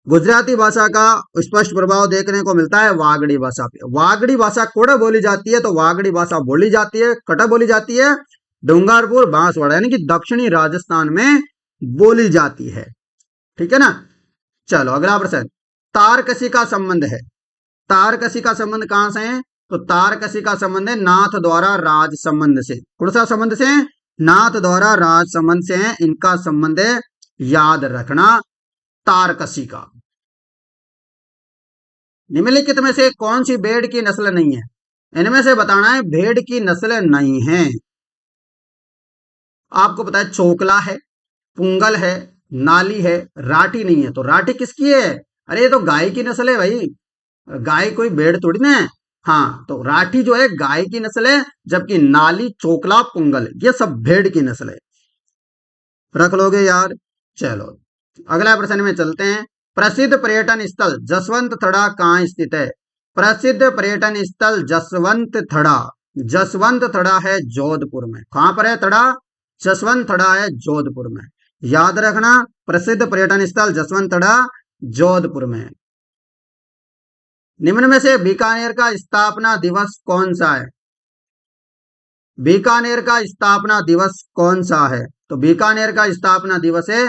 गुजराती भाषा का स्पष्ट प्रभाव देखने को मिलता है वागड़ी भाषा पे। वागड़ी भाषा कोड़ा बोली जाती है, तो वागड़ी भाषा बोली जाती है, कटा बोली जाती है डूंगरपुर बांसवाड़ा यानी कि दक्षिणी राजस्थान में बोली जाती है, ठीक है ना। चलो अगला प्रश्न, तारकसी का संबंध है। तारकसी का संबंध कहां से है? तो तारकसी का संबंध है नाथ द्वारा राज संबंध से। कौन सा संबंध से? नाथ द्वारा राज संबंध से है इनका संबंध है, याद रखना, तारकसी का। निम्नलिखित में से कौन सी भेड़ की नस्ल नहीं है? इनमें से बताना है भेड़ की नस्ल नहीं है। आपको पता है चोकला है, पुंगल है, नाली है, राठी नहीं है। तो राठी किसकी है? अरे ये तो गाय की नस्ल है भाई, गाय कोई भेड़ थोड़ी ना है। हाँ, तो राठी जो है गाय की नस्ल है, जबकि नाली, चोकला, पुंगल ये सब भेड़ की नस्ल है। रख लोगे यार। चलो अगला प्रश्न में चलते हैं। प्रसिद्ध पर्यटन स्थल जसवंत थड़ा कहाँ स्थित है? प्रसिद्ध पर्यटन स्थल जसवंत थड़ा। जसवंत थड़ा है जोधपुर में। कहां पर है थड़ा? जसवंत थड़ा है जोधपुर में। याद रखना, प्रसिद्ध पर्यटन स्थल जसवंत थड़ा जोधपुर में। निम्न में से बीकानेर का स्थापना दिवस कौन सा है? बीकानेर का स्थापना दिवस कौन सा है? तो बीकानेर का स्थापना दिवस है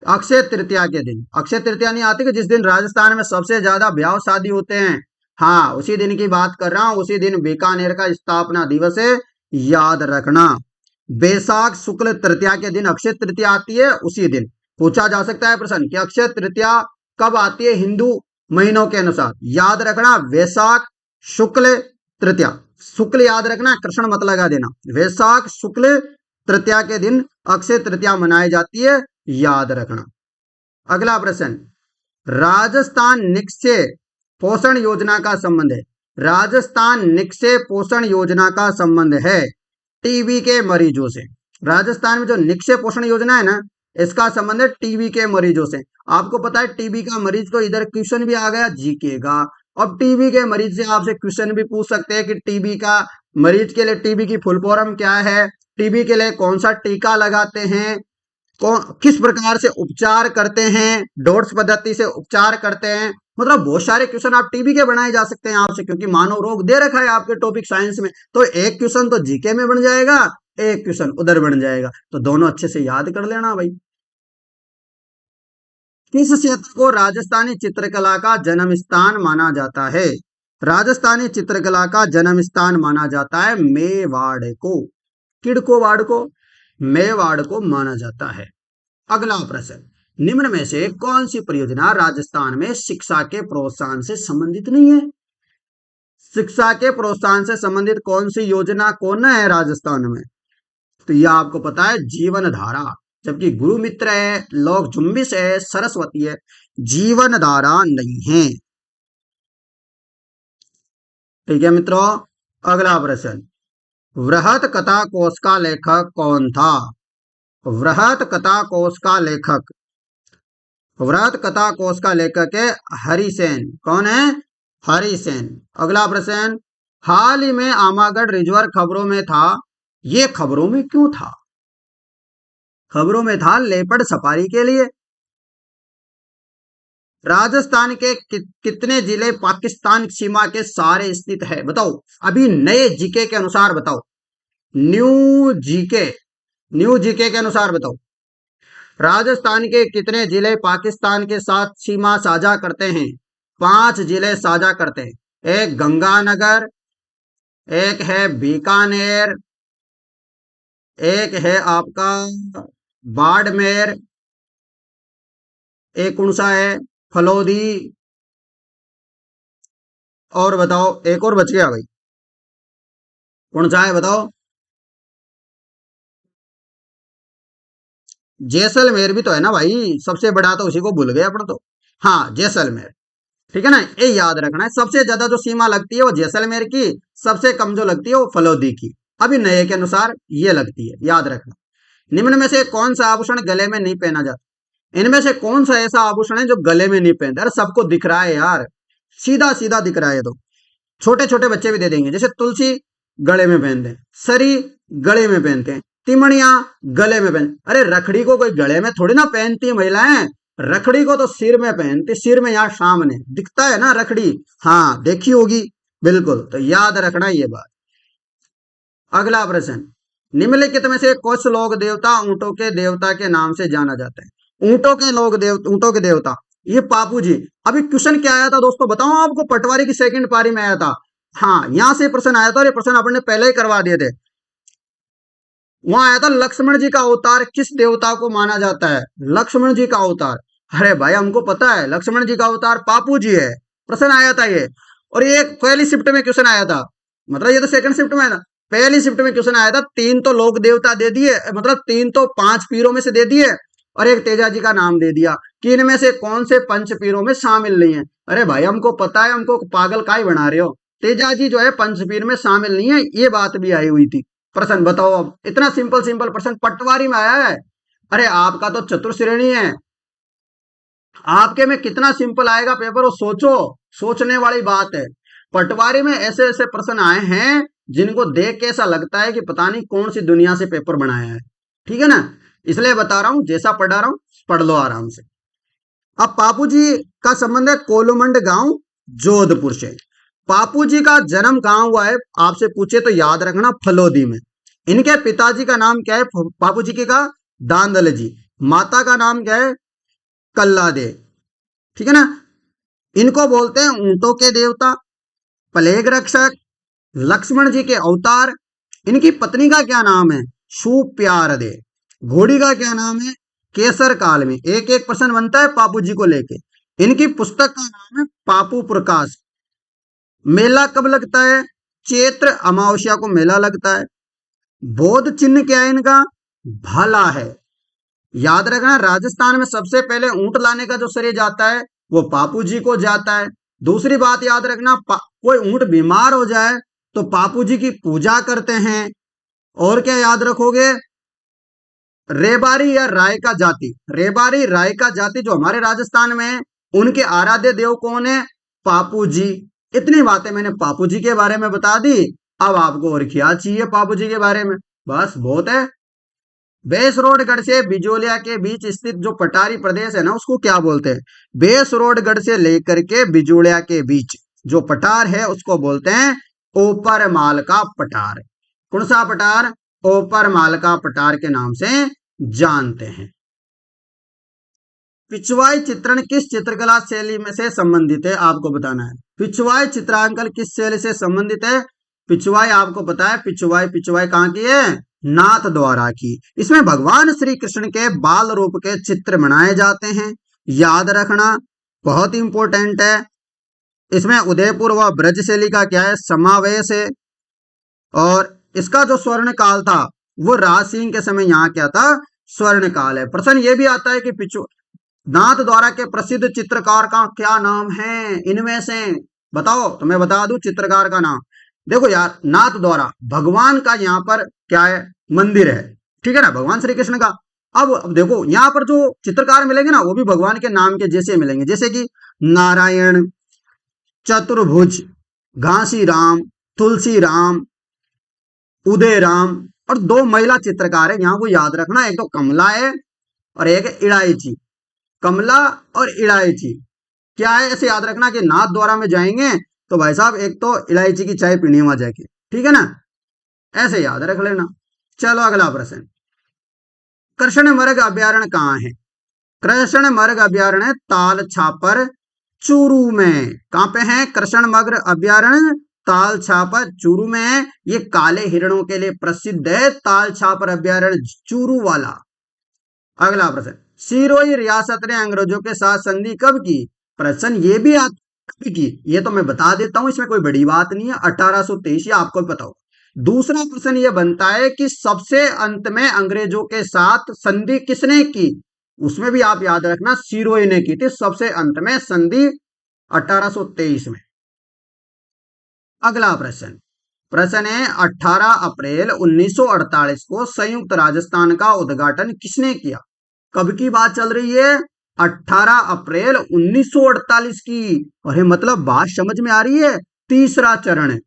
अक्षय तृतीया के दिन। अक्षय तृतीया नहीं आती कि जिस दिन राजस्थान में सबसे ज्यादा ब्याह शादी होते हैं? हाँ, उसी दिन की बात कर रहा हूं। उसी दिन बीकानेर का स्थापना दिवस है, याद रखना। बैसाख शुक्ल तृतीया के दिन अक्षय तृतीया आती है। उसी दिन पूछा जा सकता है प्रश्न कि अक्षय तृतीया कब आती है हिंदू महीनों के अनुसार? याद रखना, वैशाख शुक्ल तृतीया। शुक्ल याद रखना, कृष्ण मत लगा देना। वैशाख शुक्ल तृतीया के दिन अक्षय तृतीया मनाई जाती है, याद रखना। अगला प्रश्न, राजस्थान निक्षय पोषण योजना का संबंध है। राजस्थान निक्षय पोषण योजना का संबंध है टीबी के मरीजों से। राजस्थान में जो निक्षय पोषण योजना है ना, इसका संबंध है टीबी के मरीजों से। आपको पता है टीबी का मरीज को इधर क्वेश्चन भी आ गया जीके का। अब टीबी के मरीज से आपसे क्वेश्चन भी पूछ सकते हैं कि टीबी का मरीज के लिए टीबी की फुल फॉर्म क्या है, टीबी के लिए कौन सा टीका लगाते हैं, किस प्रकार से उपचार करते हैं, डोट्स पद्धति से उपचार करते हैं। मतलब बहुत सारे क्वेश्चन आप टीबी के बनाए जा सकते हैं आपसे, क्योंकि मानव रोग दे रखा है आपके टॉपिक साइंस में। तो एक क्वेश्चन तो जीके में बन जाएगा, एक क्वेश्चन उधर बन जाएगा, तो दोनों अच्छे से याद कर लेना भाई। किस क्षेत्र को राजस्थानी चित्रकला का जन्म स्थान माना जाता है? राजस्थानी चित्रकला का जन्म स्थान माना जाता है मेवाड़ को। किड़को वाड़ को? मेवाड़ को माना जाता है। अगला प्रश्न, निम्न में से कौन सी परियोजना राजस्थान में शिक्षा के प्रोत्साहन से संबंधित नहीं है? शिक्षा के प्रोत्साहन से संबंधित कौन सी योजना कौन है राजस्थान में? तो यह आपको पता है जीवन धारा। जबकि गुरु मित्र है, लोक जुम्बिश है, सरस्वती है, जीवन धारा नहीं है। ठीक है मित्रों। अगला प्रश्न, वृहत कथा कोश का लेखक कौन था? वृहत कथा कोश का लेखक, वृहत कथा कोश का लेखक है हरिसेन। कौन है? हरिसेन। अगला प्रश्न, हाल ही में आमागढ़ रिजर्व खबरों में था, ये खबरों में क्यों था? खबरों में था लेपर्ड सफारी के लिए। राजस्थान के कितने जिले पाकिस्तान सीमा के सारे स्थित है? बताओ, अभी नए जीके के अनुसार बताओ। न्यू जीके, न्यू जीके के अनुसार बताओ, राजस्थान के कितने जिले पाकिस्तान के साथ सीमा साझा करते हैं? 5 जिले साझा करते हैं। एक गंगानगर, एक है बीकानेर, एक है आपका बाड़मेर, एक कौन सा है, फलोदी, और बताओ एक और बच गया भाई, कौन सा है बताओ? जैसलमेर भी तो है ना भाई, सबसे बड़ा तो उसी को भूल गए अपन तो। हाँ, जैसलमेर। ठीक है ना, ये याद रखना है। सबसे ज्यादा जो सीमा लगती है वो जैसलमेर की, सबसे कम जो लगती है वो फलोदी की। अभी नए के अनुसार ये लगती है, याद रखना। निम्न में से कौन सा आभूषण गले में नहीं पहना जाता? इनमें से कौन सा ऐसा आभूषण है जो गले में नहीं पहनते? अरे सबको दिख रहा है यार, सीधा सीधा दिख रहा है। तो छोटे छोटे बच्चे भी दे देंगे। जैसे तुलसी गले में पहनते हैं, सरी गले में पहनते हैं, तिमड़िया गले में पहन, अरे रखड़ी को कोई गले में थोड़ी ना पहनती है महिलाएं, रखड़ी को तो सिर में पहनती, सिर में यहाँ सामने दिखता है ना रखड़ी। हाँ देखी होगी, बिल्कुल, तो याद रखना ये बात। अगला प्रश्न, निम्नलिखित में से कुछ लोक देवता ऊंटों के देवता के नाम से जाना जाता है? ऊंटों के देवता, ये पापू जी। अभी क्वेश्चन क्या आया था दोस्तों, बताओ आपको, पटवारी की सेकंड पारी में आया था। हाँ, यहां से प्रश्न आया था, और ये प्रश्न अपन ने पहले ही करवा दिए थे। वहां आया था, लक्ष्मण जी का अवतार किस देवता को माना जाता है? लक्ष्मण जी का अवतार, अरे भाई हमको पता है, लक्ष्मण जी का अवतार पापू जी है। प्रश्न आया था ये, और ये पहली शिफ्ट में क्वेश्चन आया था, मतलब ये तो सेकंड शिफ्ट में आया था। पहली शिफ्ट में क्वेश्चन आया था, 3 तो लोक देवता दे दिए, मतलब 3 तो 5 पीरों में से दे दिए, और एक तेजा जी का नाम दे दिया कि इनमें से कौन से पंच पीरों में शामिल नहीं है। अरे भाई हमको पता है, हमको पागल काहे बना रहे हो? तेजा जी जो है पंचपीर में शामिल नहीं है, ये बात भी आई हुई थी। प्रश्न बताओ, अब इतना सिंपल सिंपल प्रश्न पटवारी में आया है। अरे आपका तो चतुर श्रेणी है, आपके में कितना सिंपल आएगा पेपर, वो सोचो, सोचने वाली बात है। पटवारी में ऐसे ऐसे प्रश्न आए हैं जिनको देख के ऐसा लगता है कि पता नहीं कौन सी दुनिया से पेपर बनाया है। ठीक है ना, इसलिए बता रहा हूं, जैसा पढ़ा रहा हूं पढ़ लो आराम से। अब पापू जी का संबंध है कोलुमंड गांव जोधपुर से। पापू जी का जन्म कहाँ हुआ है आपसे पूछे तो याद रखना, फलोदी में। इनके पिताजी का नाम क्या है पापू जी के का? दांदल जी। माता का नाम क्या है? कल्ला दे। ठीक है ना, इनको बोलते हैं ऊंटों के देवता, प्लेग रक्षक, लक्ष्मण जी के अवतार। इनकी पत्नी का क्या नाम है? सुप्यार दे। घोड़ी का क्या नाम है? केसर काल में। एक एक प्रश्न बनता है पापू जी को लेके। इनकी पुस्तक का नाम है पापू प्रकाश। मेला कब लगता है? चैत्र अमावस्या को मेला लगता है। बौद्ध चिन्ह क्या है इनका? भाला है। याद रखना, राजस्थान में सबसे पहले ऊंट लाने का जो श्रेय जाता है वो पापू जी को जाता है। दूसरी बात याद रखना, कोई ऊंट बीमार हो जाए तो पापू जी की पूजा करते हैं। और क्या याद रखोगे? रेबारी या रायका जाति, रेबारी रायका जाति जो हमारे राजस्थान में है, उनके आराध्य देव कौन है? पापू जी। इतनी बातें मैंने पापू जी के बारे में बता दी। अब आपको और क्या चाहिए पापू जी के बारे में? बस बहुत है। बेसरोडगढ़ से बिजोलिया के बीच स्थित जो पठारी प्रदेश है ना, उसको क्या बोलते हैं? बेसरोडगढ़ से लेकर के बिजोलिया के बीच जो पठार है उसको बोलते हैं ऊपर माल का पठार। कौन सा पठार? ऊपर माल का पठार के नाम से जानते हैं। पिछवाई चित्रण किस चित्रकला शैली में से संबंधित है? आपको बताना है। पिछवाई चित्रांकन किस शैली से संबंधित है? पिछवाई आपको पता है, पिछवाई पिछवाई कहाँ की है? नाथ द्वारा की। इसमें भगवान श्री कृष्ण के बाल रूप के चित्र बनाए जाते हैं, याद रखना, बहुत इंपॉर्टेंट है। इसमें उदयपुर व ब्रज शैली का क्या है? समावेश है। और इसका जो स्वर्ण काल था वो राज सिंह के समय यहाँ क्या था? स्वर्ण काल है। प्रश्न ये भी आता है कि नाथ द्वारा के प्रसिद्ध चित्रकार का क्या नाम है? इनमें से बताओ, तो मैं बता दूं चित्रकार का नाम। देखो यार, नाथ द्वारा भगवान का यहाँ पर क्या है? मंदिर है। ठीक है ना, भगवान श्री कृष्ण का। अब देखो यहाँ पर जो चित्रकार मिलेंगे ना वो भी भगवान के नाम के जैसे मिलेंगे, जैसे कि नारायण, चतुर्भुज, घासी राम, तुलसी राम, उदय राम, और 2 महिला चित्रकार है यहाँ, वो याद रखना, एक तो कमला है और एक है इड़ाईची। कमला और इड़ाईची, क्या है, ऐसे याद रखना कि नाथ द्वारा में जाएंगे तो भाई साहब एक तो इलायची की चाय पीनी वहां जाके, ठीक है ना, ऐसे याद रख लेना। चलो अगला प्रश्न, कृष्ण मृग अभ्यारण्य कहाँ है? कृष्ण मृग अभ्यारण्य ताल छापर चूरू में। कहाँ पे है कृष्ण मृग अभ्यारण्य? ताल छापर चूरू में है। ये काले हिरणों के लिए प्रसिद्ध है ताल छापर अभ्यारण्य चूरू वाला। अगला प्रश्न, सिरोही रियासत ने अंग्रेजों के साथ संधि कब की? प्रश्न ये भी कब की, ये तो मैं बता देता हूं, इसमें कोई बड़ी बात नहीं है, 1823, आपको भी पता होगा। दूसरा प्रश्न ये बनता है कि सबसे अंत में अंग्रेजों के साथ संधि किसने की? उसमें भी आप याद रखना सिरोही ने की थी सबसे अंत में संधि 1823 में। अगला प्रश्न, प्रश्न है 18 अप्रैल 1948 को संयुक्त राजस्थान का उद्घाटन किसने किया? कब की बात चल रही है? 18 अप्रैल 1948 की। अरे मतलब बात समझ में आ रही है? तीसरा चरण,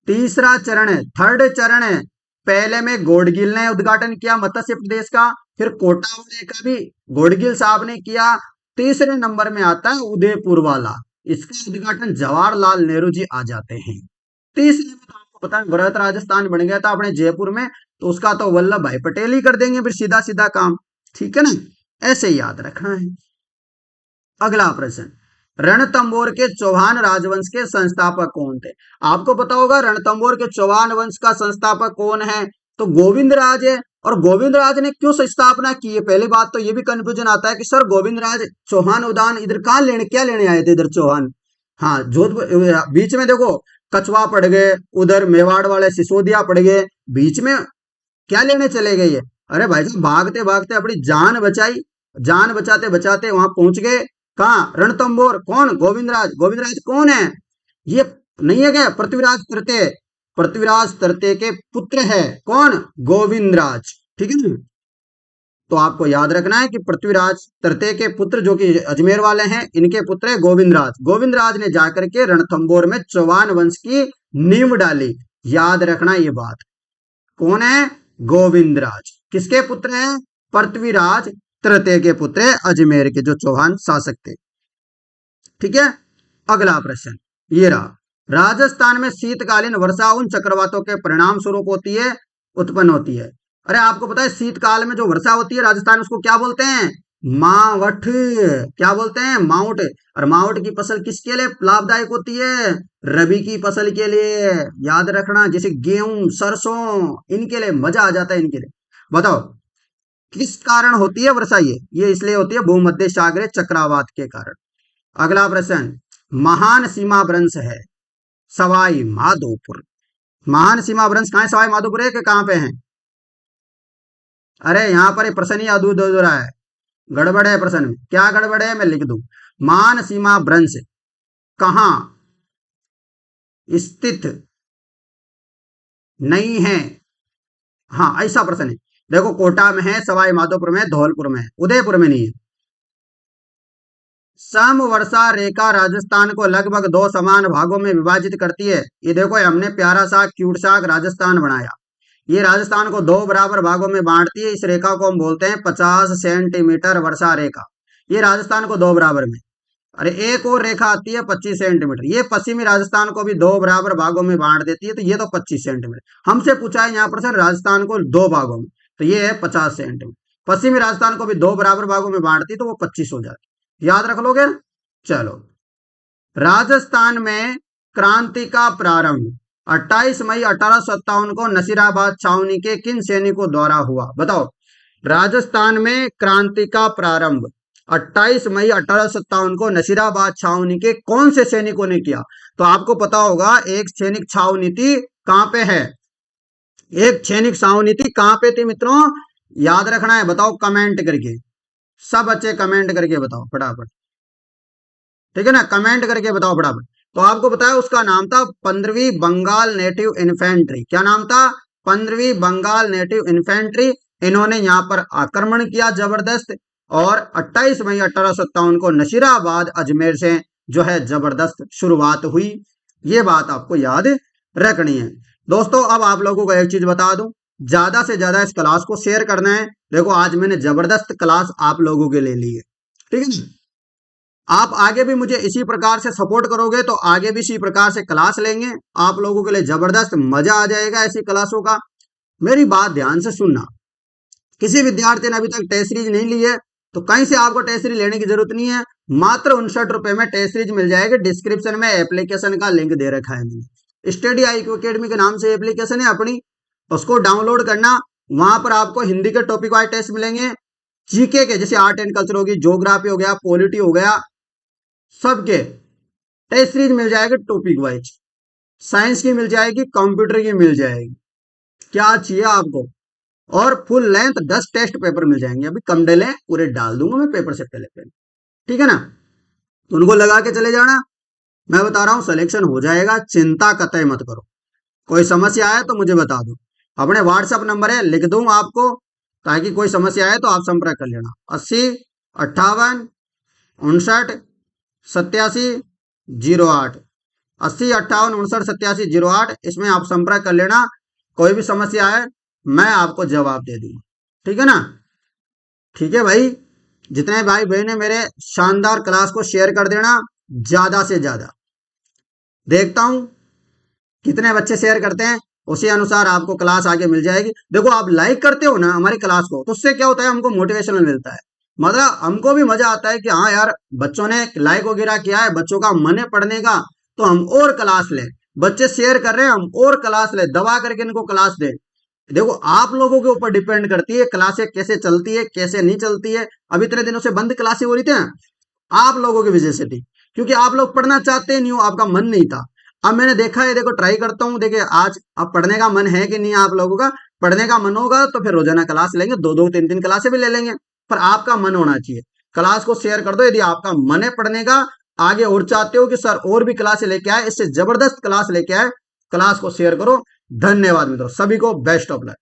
तीसरा चरण, थर्ड चरण। पहले में गोडगिल ने उद्घाटन किया मत्स्य प्रदेश का, फिर कोटावाड़े का भी गोडगिल साहब ने किया। तीसरे नंबर में आता है उदयपुर वाला, इसका उद्घाटन जवाहरलाल नेहरू जी आ जाते हैं। तीसरे में तो आपको पता है वृहत राजस्थान बन गया था अपने जयपुर में, तो उसका तो वल्लभ भाई पटेल ही कर देंगे फिर सीधा सीधा काम, ठीक है ना, ऐसे याद रखना है। अगला प्रश्न, रणथंभौर के चौहान राजवंश के संस्थापक कौन थे? आपको पता होगा रणथंभौर के चौहान वंश का संस्थापक कौन है? तो गोविंद राज है। और गोविंद राज ने क्यों स्थापना की है? पहली बात तो ये भी कंफ्यूजन आता है कि सर गोविंद राज चौहान उदान इधर कहाँ लेने, क्या लेने आए थे इधर चौहान? हाँ जोधपुर, बीच में देखो कछवा पड़ गए, उधर मेवाड़ वाले सिसोदिया पड़ गए, बीच में क्या लेने चले गए ये? अरे भाई साहब भागते भागते अपनी जान बचाई, जान बचाते बचाते वहां पहुंच गए। कहाँ? रणथंभौर। कौन? गोविंदराज। गोविंदराज कौन है? ये नहीं है क्या पृथ्वीराज तृतीय? पृथ्वीराज तृतीय के पुत्र है कौन? गोविंदराज, ठीक है ना। तो आपको याद रखना है कि पृथ्वीराज तृतीय के पुत्र जो कि अजमेर वाले हैं, इनके पुत्र है गोविंदराज। गोविंदराज ने जाकर के रणथंभौर में चौहान वंश की नींव डाली, याद रखना ये बात। कौन है? गोविंदराज। किसके पुत्र हैं? पृथ्वीराज तृतीय के पुत्र है, अजमेर के जो चौहान शासक थे, ठीक है। अगला प्रश्न ये रहा, राजस्थान में शीतकालीन वर्षा उन चक्रवातों के परिणाम स्वरूप होती है, उत्पन्न होती है। अरे आपको पता है शीतकाल में जो वर्षा होती है राजस्थान में उसको क्या बोलते हैं? मावठ। क्या बोलते हैं? माउंट। और मावठ की फसल किसके लिए लाभदायक होती है? रबी की फसल के लिए, याद रखना, जैसे गेहूं सरसों, इनके लिए मजा आ जाता है इनके लिए। बताओ किस कारण होती है वर्षा? ये इसलिए होती है भूमध्य सागरीय चक्रवात के कारण। अगला प्रश्न, महान सीमा वृंश है सवाई माधोपुर। महान सीमा वृंश कहाँ है? सवाई माधोपुर है कि कहाँ पे है? अरे यहाँ पर प्रश्न ही अधूरा है, गड़बड़ है प्रश्न में। क्या गड़बड़ है मैं लिख दूं, मान सीमा वृंश कहाँ स्थित नहीं है? हाँ ऐसा प्रश्न है। देखो कोटा में है, सवाई माधोपुर में, धौलपुर में है, उदयपुर में नहीं है। सम वर्षा रेखा राजस्थान को लगभग 2 समान भागों में विभाजित करती है। ये देखो हमने प्यारा सा क्यूट सा राजस्थान बनाया, ये राजस्थान को 2 बराबर भागों में बांटती है। इस रेखा को हम बोलते हैं 50 सेंटीमीटर वर्षा रेखा। ये राजस्थान को 2 बराबर में, अरे एक और रेखा आती है 25 सेंटीमीटर, ये पश्चिमी राजस्थान को भी 2 बराबर भागों में बांट देती है, तो ये तो 25 सेंटीमीटर। हमसे पूछा है यहाँ पर सर राजस्थान को 2 भागों में, तो ये है 50 सेंटीमीटर। पश्चिमी राजस्थान को भी 2 बराबर भागों में बांटती है, तो वो 25 हो जाती है, याद रख लोगे। चलो, राजस्थान में क्रांति का प्रारंभ 28 मई 1857 को नसीराबाद छावनी के किन सैनिकों द्वारा हुआ? बताओ, राजस्थान में क्रांति का प्रारंभ 28 मई 1857 को नसीराबाद छावनी के कौन से सैनिकों ने किया? तो आपको पता होगा एक सैनिक छावनी थी कहां पे है, एक सैनिक छावनी थी कहां पे थी मित्रों, याद रखना है, बताओ कमेंट करके, सब बच्चे कमेंट करके बताओ फटाफट, ठीक है ना, कमेंट करके बताओ फटाफट। तो आपको पता है उसका नाम था 15वीं बंगाल नेटिव इन्फेंट्री। क्या नाम था? 15वीं बंगाल नेटिव इन्फेंट्री। इन्होंने यहाँ पर आक्रमण किया जबरदस्त, और 28 मई 1857 को नसीराबाद अजमेर से जो है जबरदस्त शुरुआत हुई। ये बात आपको याद रखनी है दोस्तों। अब आप लोगों को एक चीज बता दूं, ज्यादा से ज्यादा इस क्लास को शेयर करना है। देखो आज मैंने जबरदस्त क्लास आप लोगों के लिए ली है, ठीक है ना। आप आगे भी मुझे इसी प्रकार से सपोर्ट करोगे तो आगे भी इसी प्रकार से क्लास लेंगे। आप लोगों के लिए जबरदस्त मजा आ जाएगा ऐसी क्लासों का। मेरी बात ध्यान से सुनना। किसी विद्यार्थी ने अभी तक टेस्ट सीरीज नहीं ली है तो कहीं से आपको टेस्ट सीरीज लेने की जरूरत नहीं है। मात्र 59 रुपए में टेस्ट सीरीज मिल जाएगी। डिस्क्रिप्शन में एप्लीकेशन का लिंक दे रखा है मैंने। स्टडी IQ अकेडमी के नाम से एप्लीकेशन है अपनी, उसको डाउनलोड करना। वहां पर आपको हिंदी के टॉपिक वाइज टेस्ट मिलेंगे, जीके के जैसे आर्ट एंड कल्चर होगी, ज्योग्राफी हो गया, पॉलिटी हो गया, सबके टेस्ट सीरीज मिल जाएगी टॉपिक वाइज। साइंस की मिल जाएगी, कंप्यूटर की मिल जाएगी, क्या चाहिए आपको। और फुल लेंथ 10 टेस्ट पेपर मिल जाएंगे। अभी कम डले पूरे डाल दूंगा मैं पेपर से पहले पहले, ठीक है ना। तो उनको लगा के चले जाना। मैं बता रहा हूं सिलेक्शन हो जाएगा, चिंता कतई मत करो। कोई समस्या आए तो मुझे बता दो। अपने व्हाट्सएप नंबर है लिख दूं आपको, ताकि कोई समस्या आए तो आप संपर्क कर लेना। 80 58 59 87 08, 80 58 59 87 08। इसमें आप संपर्क कर लेना। कोई भी समस्या है मैं आपको जवाब दे दूंगा, ठीक है ना। ठीक है भाई, जितने भाई बहन है मेरे शानदार क्लास को शेयर कर देना ज्यादा से ज्यादा। देखता हूं कितने बच्चे शेयर करते हैं, उसी अनुसार आपको क्लास आगे मिल जाएगी। देखो आप लाइक करते हो ना हमारी क्लास को, तो उससे क्या होता है, हमको मोटिवेशन मिलता है। मतलब हमको भी मजा आता है कि हाँ यार बच्चों ने लाइक वगैरह किया है, बच्चों का मन है पढ़ने का, तो हम और क्लास लें। बच्चे शेयर कर रहे हैं, हम और क्लास लें, दबा करके इनको क्लास दें। देखो आप लोगों के ऊपर डिपेंड करती है क्लासें कैसे चलती है कैसे नहीं चलती है। अब इतने दिनों से बंद क्लासें हो रही थी ना, आप लोगों की वजह से थी, क्योंकि आप लोग पढ़ना चाहते नहीं हो, आपका मन नहीं था। अब मैंने देखा है, देखो ट्राई करता हूँ, देखिए आज अब पढ़ने का मन है कि नहीं आप लोगों का। पढ़ने का मन होगा तो फिर रोजाना क्लास लेंगे, 2 2 3 3 क्लासें भी ले लेंगे, पर आपका मन होना चाहिए। क्लास को शेयर कर दो यदि आपका मन है पढ़ने का, आगे और चाहते हो कि सर और भी क्लासें लेके आए, इससे जबरदस्त क्लास लेके आए, क्लास को शेयर करो। धन्यवाद मित्रों, सभी को बेस्ट ऑफ लक।